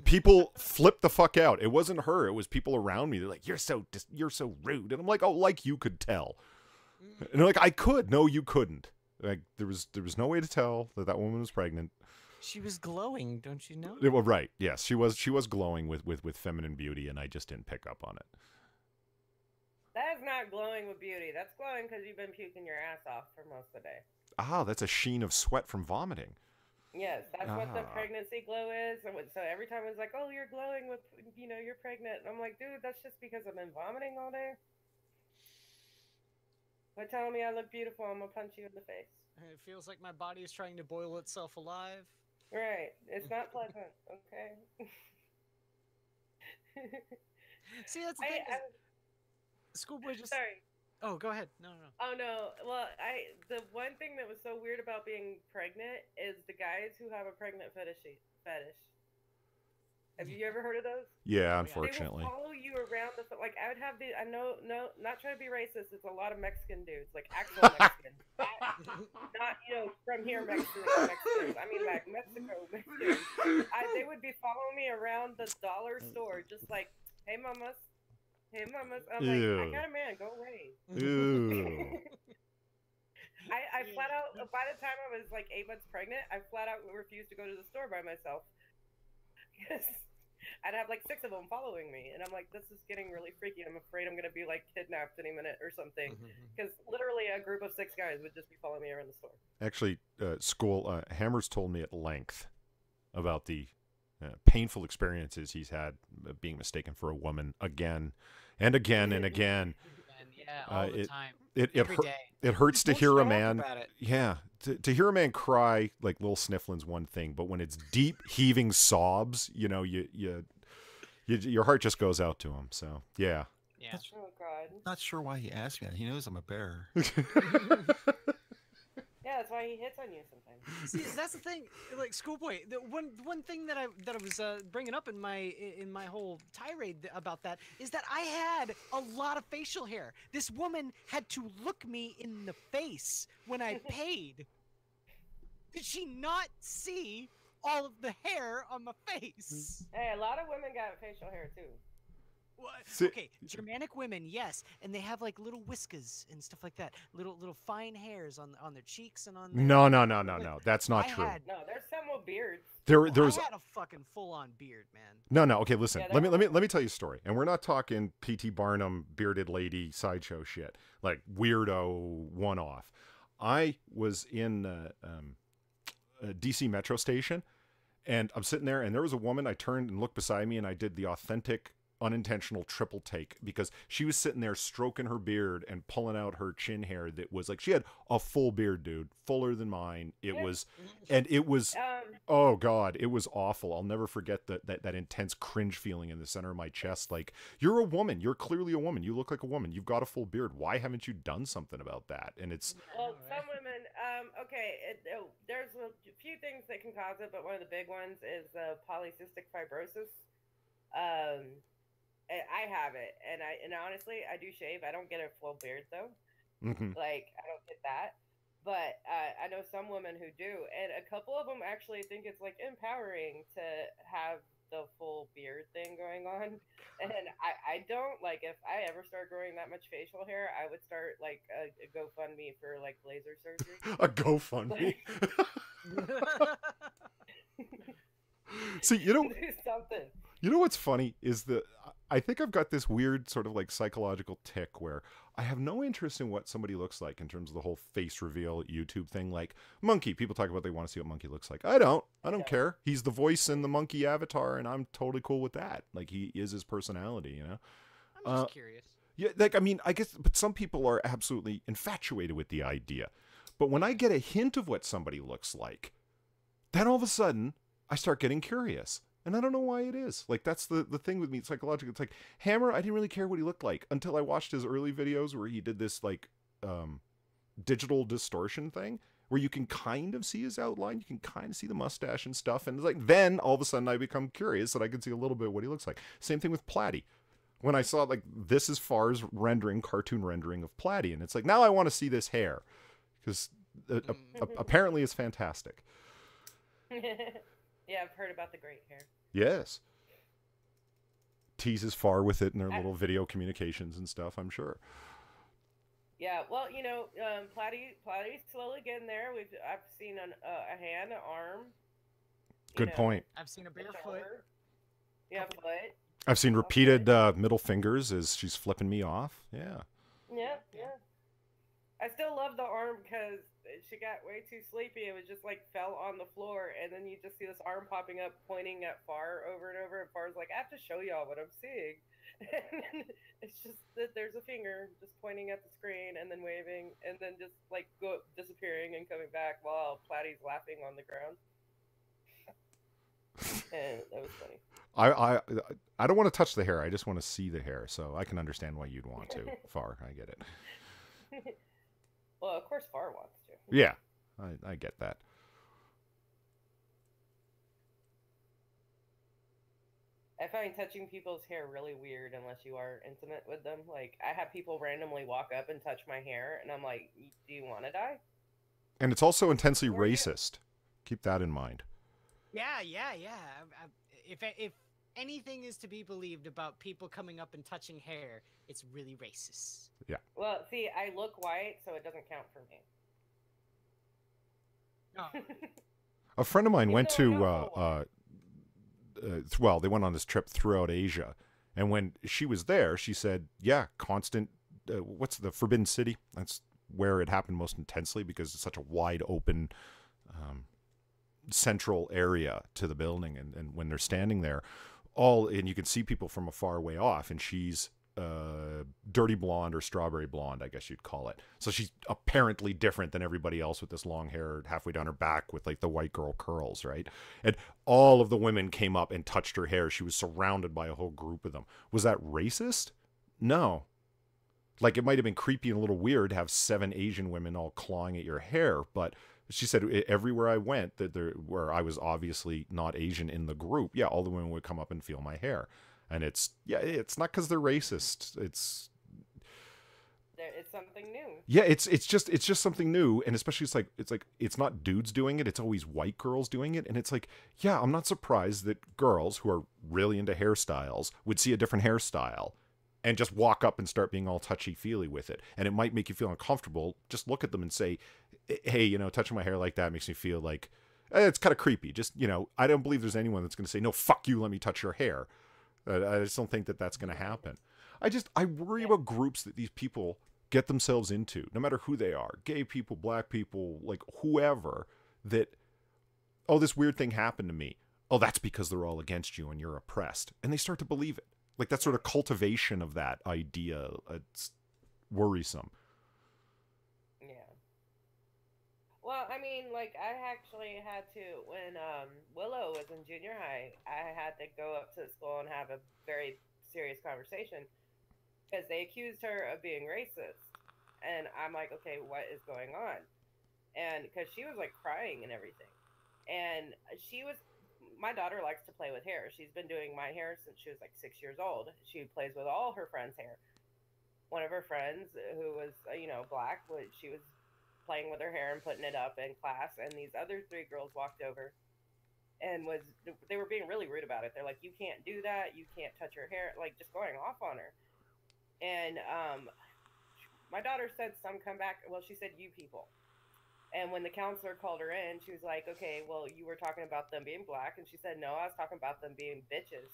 people flipped the fuck out. It wasn't her. It was people around me. They're like, you're so rude." And I'm like, "Oh, like you could tell." And they're like, "I could." No, you couldn't. Like there was no way to tell that woman was pregnant. She was glowing, don't you know? Well, right. Yes, she was glowing with feminine beauty, and I just didn't pick up on it. That is not glowing with beauty. That's glowing because you've been puking your ass off for most of the day. Ah, that's a sheen of sweat from vomiting. Yes, that's what the Ah. pregnancy glow is. So every time it's like, "Oh, you're glowing with, you're pregnant." And I'm like, dude, that's just because I've been vomiting all day. But telling me I look beautiful, I'm gonna punch you in the face. It feels like my body is trying to boil itself alive. Right. It's not pleasant, okay? See, that's the thing. Schoolboy just. Sorry. Oh, go ahead. No. Oh no. Well, the one thing that was so weird about being pregnant is the guys who have a pregnant fetish. Have you ever heard of those? Yeah, They will unfortunately. They will follow you around like I would have I know, no, not trying to be racist. It's a lot of Mexican dudes, like actual Mexicans, not from here Mexicans. I mean like Mexico Mexicans. They would be following me around the dollar store, just like, "Hey mamas, hey mamas." I'm like, "I Ew. got a man, go away." Ew. I flat out, by the time I was like 8 months pregnant, I flat out refused to go to the store by myself. Because I'd have like 6 of them following me, and I'm like, this is getting really freaky. I'm afraid I'm gonna be like kidnapped any minute or something. Because literally a group of 6 guys would just be following me around the store. Actually, Hammers told me at length about the painful experiences he's had being mistaken for a woman again and again and again. And yeah, all the it- time. It Every hur- day. it hurts to Don't hear a shut up man. about it. Yeah, to hear a man cry like little sniffling's one thing, but when it's deep heaving sobs, your heart just goes out to him. So yeah. Yeah. That's Oh god. not sure why he asked me that. He knows I'm a bear. Yeah, that's why he hits on you sometimes. See, that's the thing. Like Schoolboy, the one thing that I was bringing up in my whole tirade about that is that I had a lot of facial hair. This woman had to look me in the face when I paid. Did she not see all of the hair on my face? Hey, a lot of women got facial hair too. What? See- Okay, Germanic women, yes, and they have like little whiskers and stuff like that, little fine hairs on their cheeks and on. Their, No. That's not I true. Had, No, there's some with beards. There's I had a fucking full-on beard, man. No. Okay, listen. Yeah, let me tell you a story. And we're not talking P.T. Barnum bearded lady sideshow shit, like weirdo one-off. I was in a DC Metro station, and I'm sitting there, and there was a woman. I turned and looked beside me, and I did the authentic unintentional triple take because she was sitting there stroking her beard and pulling out her chin hair that was like, she had a full beard, dude, fuller than mine. It was oh god, it was awful. I'll never forget that intense cringe feeling in the center of my chest. Like, you're a woman, you're clearly a woman, you look like a woman, you've got a full beard, why haven't you done something about that? And it's Well, some women, there's a few things that can cause it, but one of the big ones is polycystic fibrosis. I have it, and honestly, I do shave. I don't get a full beard though. Like, I don't get that, but I know some women who do, and a couple of them actually think it's like empowering to have the full beard thing going on, and I don't. Like, if I ever start growing that much facial hair, I would start like a GoFundMe for like laser surgery. a GoFundMe. See, Do something. You know what's funny is that I think I've got this weird sort of like psychological tick where I have no interest in what somebody looks like in terms of the whole face reveal YouTube thing. Like Monkey, people talk about they want to see what Monkey looks like. I don't care. He's the voice in the Monkey avatar, and I'm totally cool with that. Like, he is his personality, you know? I'm just curious. Yeah, like, I mean, I guess, but some people are absolutely infatuated with the idea. But when I get a hint of what somebody looks like, then all of a sudden I start getting curious. And I don't know why it is. Like, that's the thing with me psychologically. It's like, Hammer, I didn't really care what he looked like until I watched his early videos where he did this, like, digital distortion thing where you can kind of see his outline. You can kind of see the mustache and stuff. And it's like, then all of a sudden I become curious that I can see a little bit what he looks like. Same thing with Platty. When I saw, like, this as far as cartoon rendering of Platty. And it's like, now I want to see this hair. Because apparently it's fantastic. Yeah, I've heard about the great hair. Yes. Teases far with it in their little video communications and stuff, I'm sure. Yeah, well, Platty's slowly getting there. I've seen a hand, an arm. Good point. I've seen a a barefoot. shoulder. Yeah, foot. I've seen repeated middle fingers as she's flipping me off. Yeah. Yeah. I still love the arm because she got way too sleepy. It was just like fell on the floor, and then you just see this arm popping up, pointing at Far over and over. And Far's like, I have to show y'all what I'm seeing. And it's just that there's a finger just pointing at the screen and then waving, and then just like disappearing and coming back while Platty's laughing on the ground. And that was funny. I don't want to touch the hair. I just want to see the hair, so I can understand why you'd want to. Far, I get it. Well, of course, Far wants to. Yeah, I get that. I find touching people's hair really weird unless you are intimate with them. Like, I have people randomly walk up and touch my hair, and I'm like, do you want to die? And it's also intensely racist. Keep that in mind. Yeah. If anything is to be believed about people coming up and touching hair, it's really racist. Yeah. Well, see, I look white, so it doesn't count for me. No. A friend of mine went to, well, they went on this trip throughout Asia. And when she was there, she said, yeah, constant, what's the Forbidden City? That's where it happened most intensely because it's such a wide open central area to the building. And when they're standing there, and you can see people from a far way off, and she's dirty blonde or strawberry blonde, I guess you'd call it. So she's apparently different than everybody else with this long hair halfway down her back with like the white girl curls, right? And all of the women came up and touched her hair. She was surrounded by a whole group of them. Was that racist? No. Like, it might have been creepy and a little weird to have 7 Asian women all clawing at your hair, but she said everywhere I went, where I was obviously not Asian in the group, yeah, all the women would come up and feel my hair. And it's not because they're racist. It's something new. Yeah, it's just something new, and especially it's not dudes doing it, it's always white girls doing it, and it's like, yeah, I'm not surprised that girls who are really into hairstyles would see a different hairstyle and just walk up and start being all touchy-feely with it. And it might make you feel uncomfortable. Just look at them and say, hey, touching my hair like that makes me feel like it's kind of creepy. Just, I don't believe there's anyone that's going to say, no, fuck you, let me touch your hair. I just don't think that that's going to happen. I worry about groups that these people get themselves into, no matter who they are, gay people, black people, like whoever, that, oh, this weird thing happened to me. Oh, that's because they're all against you and you're oppressed. And they start to believe it. Like, that sort of cultivation of that idea, it's worrisome. Yeah. Well, I mean, like, I actually had to, when Willow was in junior high, I had to go up to the school and have a very serious conversation because they accused her of being racist. And I'm like, okay, what is going on? And because she was, like, crying and everything. And my daughter likes to play with hair. She's been doing my hair since she was like 6 years old. She plays with all her friends' hair. One of her friends who was, black, she was playing with her hair and putting it up in class. And these other 3 girls walked over and they were being really rude about it. They're like, you can't do that. You can't touch her hair. Like, just going off on her. And my daughter said come back. Well, she said, you people. And when the counselor called her in, she was like, okay, well, you were talking about them being black. And she said, no, I was talking about them being bitches.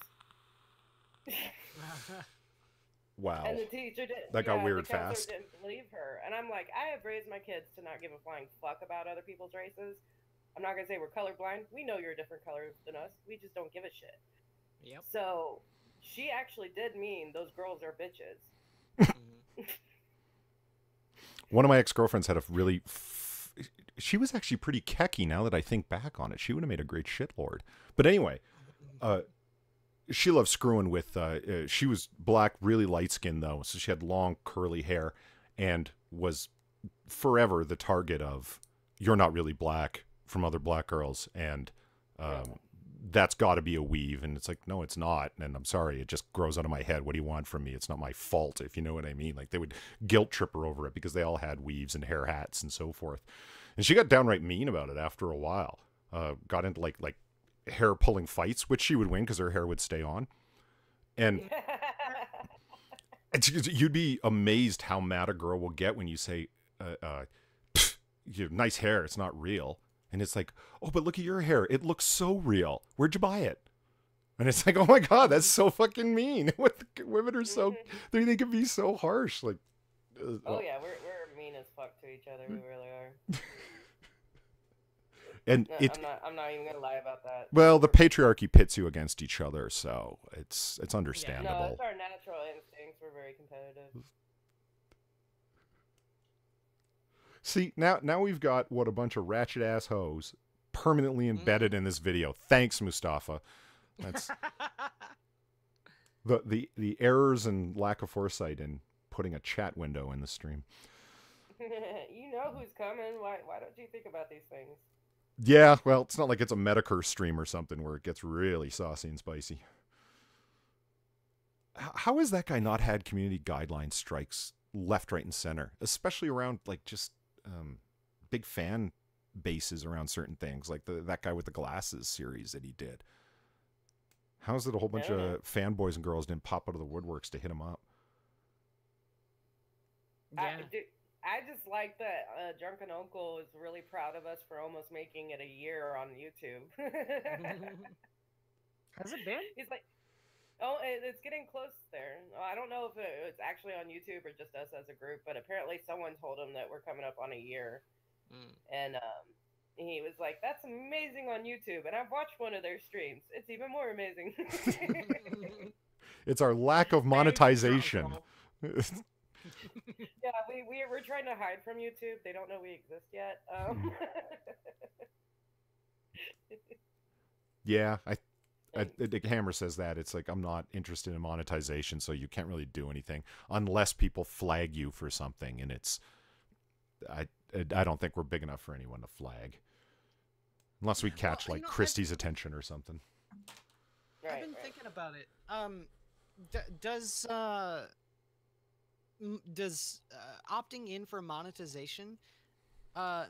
Wow. And the teacher didn't. That got weird the counselor fast. Didn't believe her. And I'm like, I have raised my kids to not give a flying fuck about other people's races. I'm not going to say we're colorblind. We know you're a different color than us. We just don't give a shit. Yep. So she actually did mean those girls are bitches. One of my ex-girlfriends had a really... she was actually pretty kecky now that I think back on it. She would have made a great shitlord. But anyway, she loved screwing with... she was black, really light-skinned, though. So she had long, curly hair and was forever the target of, you're not really black, from other black girls. And that's got to be a weave. And it's like, no, it's not. And I'm sorry, it just grows out of my head. What do you want from me? It's not my fault, if you know what I mean. Like, they would guilt trip her over it because they all had weaves and hair hats and so forth. And she got downright mean about it after a while. Got into like hair pulling fights, which she would win because her hair would stay on. And you'd be amazed how mad a girl will get when you say, you have nice hair, it's not real. And it's like, oh, but look at your hair. It looks so real. Where'd you buy it? And it's like, oh my God, that's so fucking mean. Women are so, they can be so harsh. Like, oh yeah, we're mean as fuck to each other. We really are. And no, I'm not even gonna lie about that. Well, the patriarchy pits you against each other, so it's understandable. No, it's our natural instincts. We're very competitive. See, now we've got what a bunch of ratchet ass hoes permanently embedded in this video. Thanks, Mustafa. That's the errors and lack of foresight in putting a chat window in the stream. You know who's coming. Why don't you think about these things? Yeah, well, it's not like it's a Medicare stream or something where it gets really saucy and spicy. How has that guy not had community guideline strikes left, right, and center, especially around like just big fan bases around certain things, like that guy with the glasses series that he did? How is it a whole bunch of fanboys and girls didn't pop out of the woodworks to hit him up? Yeah. I just like that Drunken Uncle is really proud of us for almost making it a year on YouTube. Has it been? He's like, oh, it's getting close there. I don't know if it's actually on YouTube or just us as a group, but apparently someone told him that we're coming up on a year. And he was like, that's amazing on YouTube. And I've watched one of their streams. It's even more amazing. It's our lack of monetization. Yeah, we're trying to hide from YouTube. They don't know we exist yet. Yeah, Hammer says that it's like, I'm not interested in monetization, so you can't really do anything unless people flag you for something, and I don't think we're big enough for anyone to flag, unless we catch Well, like Christie's attention or something. I've been thinking about it. Does opting in for monetization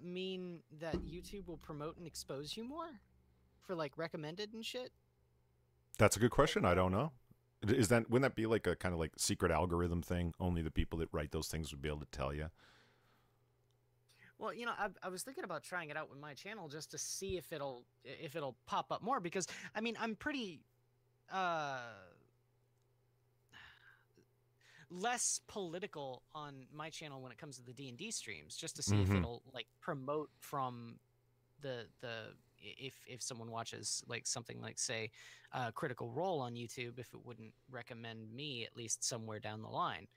mean that YouTube will promote and expose you more for like recommended and shit? That's a good question. I don't know. Wouldn't that be like a kind of like secret algorithm thing? Only the people that write those things would be able to tell you. Well, I was thinking about trying it out with my channel just to see if it'll pop up more, because I mean, I'm pretty less political on my channel when it comes to the D&D streams, just to see if it'll like promote from the if someone watches like something like, say, Critical Role on YouTube, if it wouldn't recommend me at least somewhere down the line.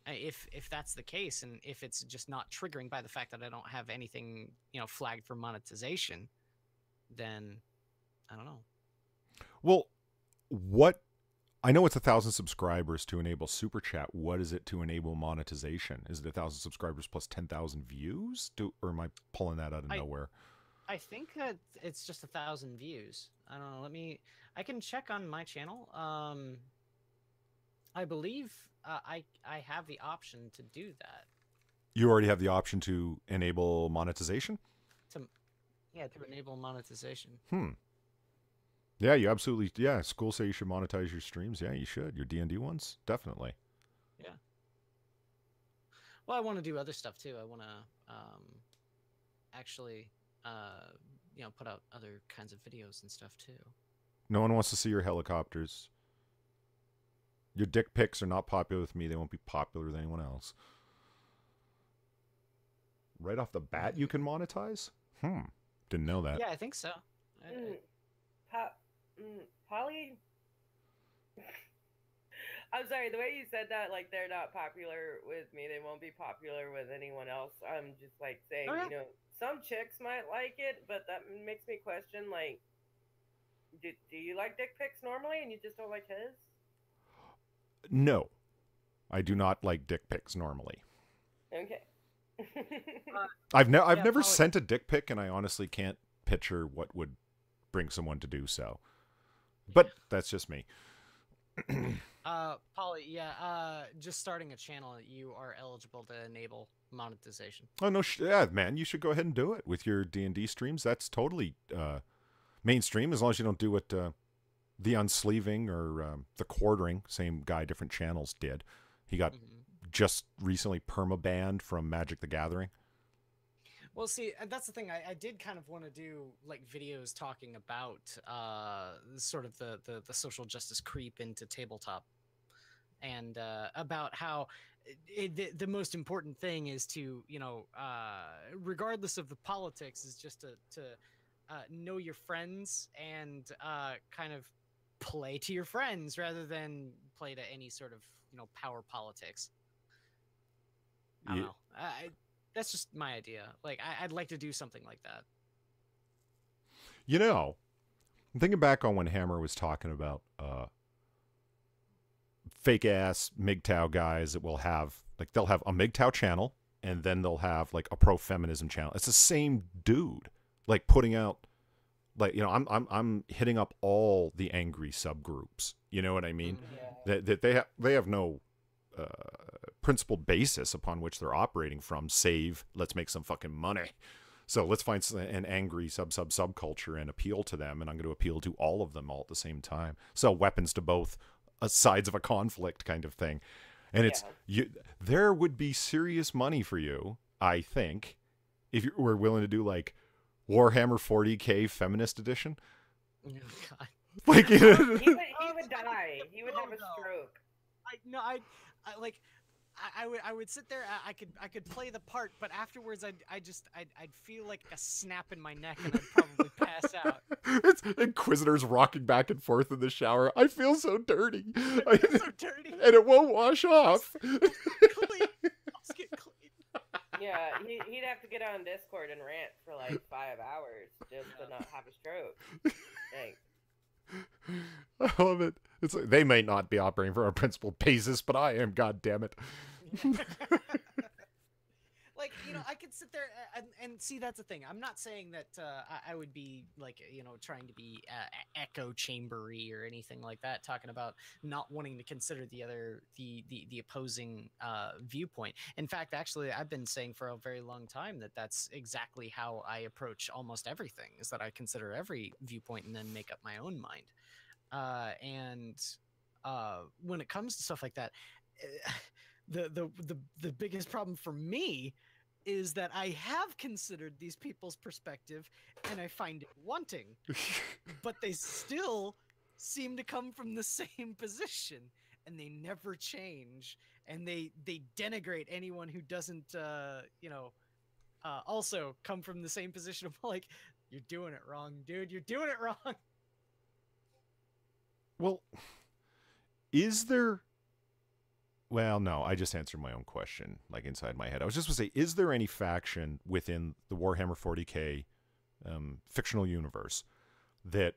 If that's the case, and if it's just not triggering by the fact that I don't have anything flagged for monetization, then I don't know. Well, I know it's 1,000 subscribers to enable Super Chat. What is it to enable monetization? Is it 1,000 subscribers plus 10,000 views? Or am I pulling that out of nowhere? I think that it's just 1,000 views. I don't know. I can check on my channel. I believe I have the option to do that. You already have the option to enable monetization? To enable monetization. Yeah, you absolutely. Yeah, schools say you should monetize your streams. Yeah, you should. Your D&D ones, definitely. Yeah. Well, I want to do other stuff too. I want to actually, put out other kinds of videos and stuff too. No one wants to see your helicopters. Your dick pics are not popular with me. They won't be popular with anyone else. Right off the bat, you can monetize? Didn't know that. Yeah, I think so. Polly? I'm sorry, the way you said that, like, they're not popular with me, they won't be popular with anyone else. I'm just, like, saying, some chicks might like it, but that makes me question, like, do you like dick pics normally and you just don't like his? No. I do not like dick pics normally. Okay. I've never sent a dick pic, and I honestly can't picture what would bring someone to do so. But that's just me. Polly, just starting a channel, you are eligible to enable monetization. Oh no, yeah, man, you should go ahead and do it with your D&D streams. That's totally mainstream, as long as you don't do what the Unsleeving or the Quartering, same guy, different channels, did. He got just recently perma-banned from Magic the Gathering. Well, see, that's the thing. I did kind of want to do like videos talking about sort of the social justice creep into tabletop, and about how the most important thing is to, regardless of the politics, is just to know your friends and kind of play to your friends rather than play to any sort of power politics. I don't know. That's just my idea. Like, I'd like to do something like that. I'm thinking back on when Hammer was talking about fake-ass MGTOW guys that will have, like, they'll have a MGTOW channel, and then they'll have, like, a pro-feminism channel. It's the same dude, like, putting out, like, I'm hitting up all the angry subgroups. You know what I mean? Yeah. That they have no principled basis upon which they're operating from, save let's make some fucking money. So let's find an angry subculture and appeal to them, and I'm going to appeal to all of them all at the same time. Sell weapons to both sides of a conflict kind of thing. And there would be serious money for you, I think, if you were willing to do like Warhammer 40K Feminist Edition. Oh, God. Like, he would die. He would have a stroke. I would sit there. I could play the part, but afterwards, I'd feel like a snap in my neck, and I'd probably pass out. It's Inquisitors rocking back and forth in the shower. I feel so dirty. I feel so dirty, and it won't wash off. Clean. Let's get clean. Yeah, he'd have to get on Discord and rant for like 5 hours just to not have a stroke. Thanks. I love it. It's like, they may not be operating for a principled basis, but I am. God damn it. Like, I could sit there and see, that's the thing. I'm not saying that I would be like, trying to be echo chambery or anything like that, talking about not wanting to consider the opposing viewpoint. In fact, actually, I've been saying for a very long time that that's exactly how I approach almost everything, is that I consider every viewpoint and then make up my own mind. And when it comes to stuff like that, the biggest problem for me is that I have considered these people's perspective and I find it wanting, but they still seem to come from the same position and they never change, and they denigrate anyone who doesn't also come from the same position of like, you're doing it wrong, dude, you're doing it wrong. Well, is there... Well, no, I just answered my own question, like inside my head. I was just going to say, is there any faction within the Warhammer 40k fictional universe that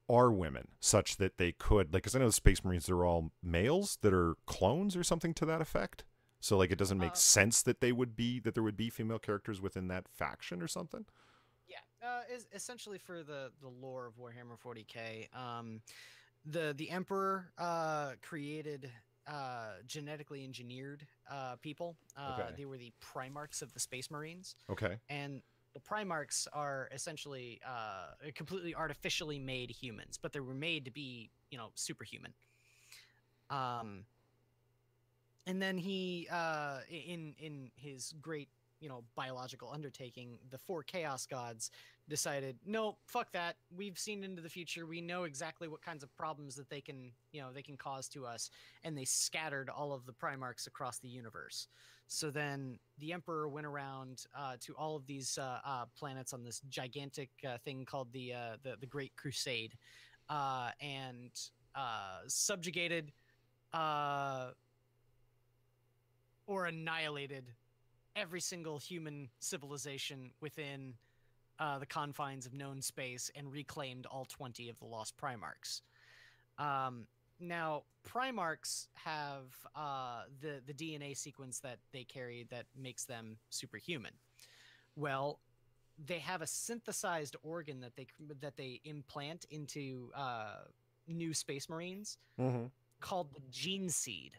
are women, such that they could, like, because I know the Space Marines, they're all males that are clones or something to that effect. So, like, it doesn't make sense that there would be female characters within that faction or something. Yeah, is essentially for the lore of Warhammer 40k. The Emperor created genetically engineered people. Okay. They were the Primarchs of the Space Marines. Okay. And the Primarchs are essentially completely artificially made humans, but they were made to be, superhuman. And then he, in his great, biological undertaking, the 4 Chaos Gods decided, no, fuck that. We've seen into the future. We know exactly what kinds of problems that they can cause to us. And they scattered all of the Primarchs across the universe. So then the Emperor went around to all of these planets on this gigantic thing called the Great Crusade, and subjugated or annihilated every single human civilization within the confines of known space and reclaimed all 20 of the lost Primarchs. Now, Primarchs have the DNA sequence that they carry that makes them superhuman. Well, they have a synthesized organ that they implant into new Space Marines called the Gene Seed.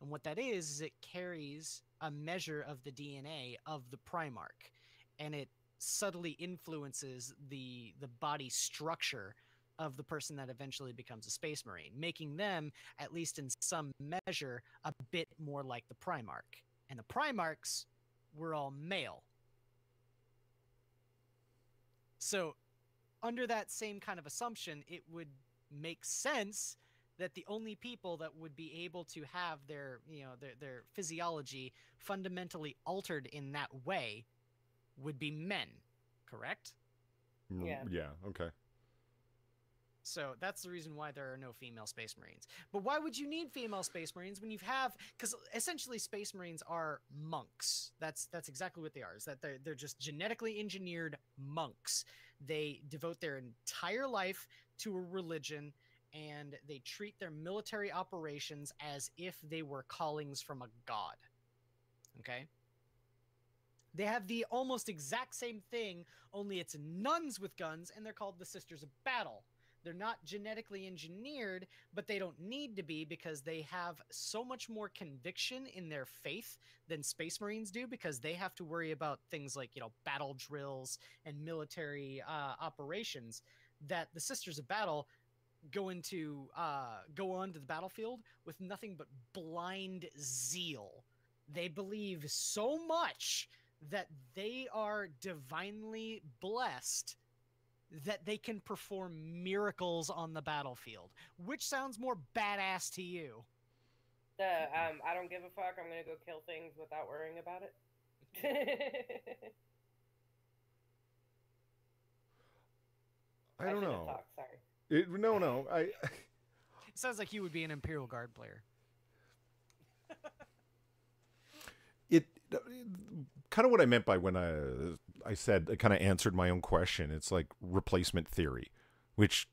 And what that is it carries a measure of the DNA of the Primarch, and it subtly influences the body structure of the person that eventually becomes a Space Marine, making them, at least in some measure, a bit more like the Primarch. And the Primarchs were all male. So, under that same kind of assumption, it would make sense that the only people that would be able to have their physiology fundamentally altered in that way would be men, correct? Yeah. Yeah, okay. So that's the reason why there are no female Space Marines. But why would you need female Space Marines when because essentially Space Marines are monks. That's exactly what they are, is that they're just genetically engineered monks. They devote their entire life to a religion, and they treat their military operations as if they were callings from a god. Okay? They have the almost exact same thing, only it's nuns with guns, and they're called the Sisters of Battle. They're not genetically engineered, but they don't need to be, because they have so much more conviction in their faith than Space Marines do, because they have to worry about things like, battle drills and military operations, that the Sisters of Battle go onto the battlefield with nothing but blind zeal. They believe so much that they are divinely blessed that they can perform miracles on the battlefield. Which sounds more badass to you? I don't give a fuck. I'm gonna go kill things without worrying about it. I don't shouldn't know. Talk, sorry. No. It sounds like you would be an Imperial Guard player. It kind of what I meant by when I said I kind of answered my own question. It's like replacement theory, which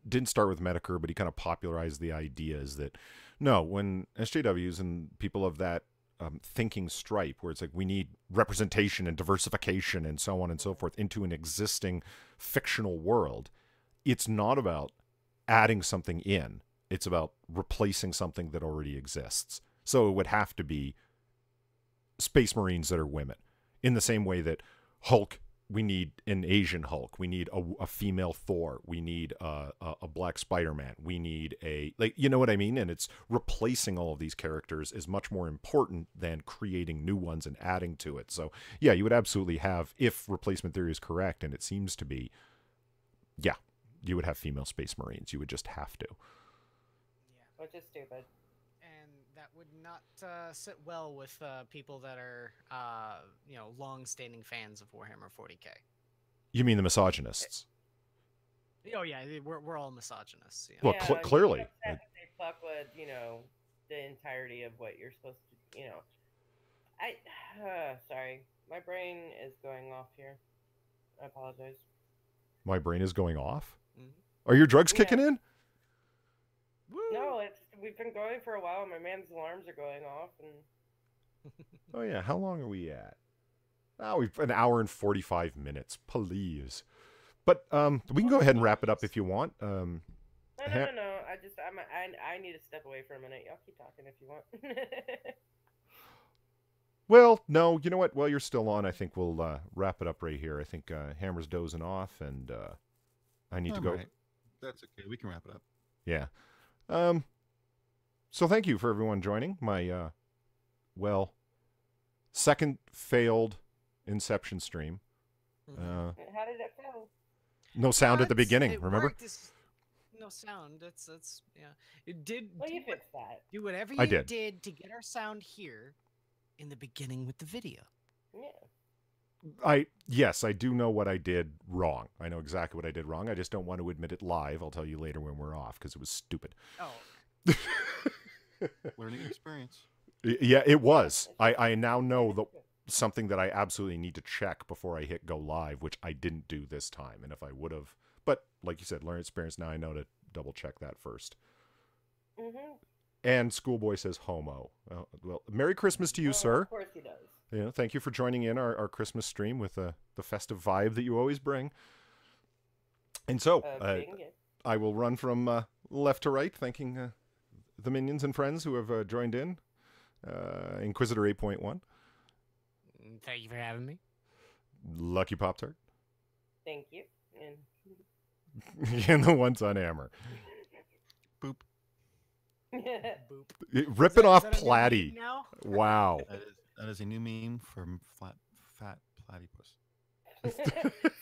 didn't start with Medicare, but he kind of popularized the idea is that no, when SJWs and people of that thinking stripe, where it's like we need representation and diversification and so on and so forth into an existing fictional world, it's not about adding something in. It's about replacing something that already exists. So it would have to be Space Marines that are women. In the same way that Hulk, we need an Asian Hulk. We need a female Thor. We need a black Spider-Man. We need a, like, you know what I mean? And it's replacing all of these characters is much more important than creating new ones and adding to it. So yeah, you would absolutely have, if replacement theory is correct, and it seems to be, yeah, you would have female Space Marines. You would just have to. Yeah. Which is stupid. And that would not sit well with people that are, long-standing fans of Warhammer 40k. You mean the misogynists? Oh yeah, we're all misogynists. Yeah. Well, Yeah, clearly. you get upset when they fuck with, the entirety of what you're supposed to, sorry, my brain is going off here. I apologize. My brain is going off? Mhm. Are your drugs Yeah. kicking in? Woo! No, we've been going for a while. And my man's alarms are going off, and Oh yeah, how long are we at? Oh, we've an hour and 45 minutes, please. But we can go ahead and wrap it up if you want. no. Ha- I need to step away for a minute. Y'all keep talking if you want. Well, no, you know what? While you're still on, I think we'll wrap it up right here. I think Hammer's dozing off, and I need to I'm go. right. That's okay. We can wrap it up. Yeah. So thank you for everyone joining my, second failed Inception stream. How did it go? No sound at the beginning, It remember? worked. No sound. That's yeah. It did. Well, you fixed that. Do whatever I you did. to get our sound here in the beginning with the video. Yeah. Yes, I do know what I did wrong. I know exactly what I did wrong. I just don't want to admit it live. I'll tell you later when we're off because it was stupid. Oh, Learning experience. Yeah, it was. I now know something that I absolutely need to check before I hit go live, which I didn't do this time. And if I would have, but like you said, learn experience. Now I know to double check that first. Mhm. And Schoolboy says homo. Well, Merry Christmas to you, sir. Of course he does. Thank you for joining in our Christmas stream with the festive vibe that you always bring. And so, Being it. I will run from left to right, thanking the minions and friends who have joined in. Inquisitor 8.1, thank you for having me. Lucky Pop Tart, Thank you. And and the ones on Hammer. Boop. Boop. Rip it off Is that a new Platty. meme now? Wow. That is a new meme from fat platypus. See,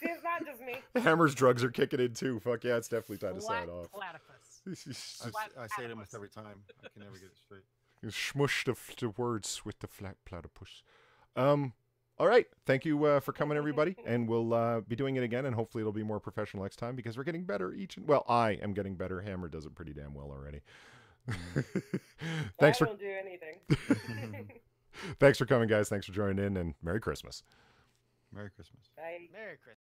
it's not just me. Hammer's drugs are kicking in too. Fuck yeah, it's definitely time to sign Flat off. platypus. I say it almost every time. I can never get it straight. Smush the words with the flat platypus. All right. Thank you for coming, everybody. And we'll be doing it again, and hopefully it'll be more professional next time because we're getting better well, I am getting better. Hammer does it pretty damn well already. I don't do anything. Thanks for coming, guys. Thanks for joining in, and Merry Christmas. Merry Christmas. Bye. Merry Christmas.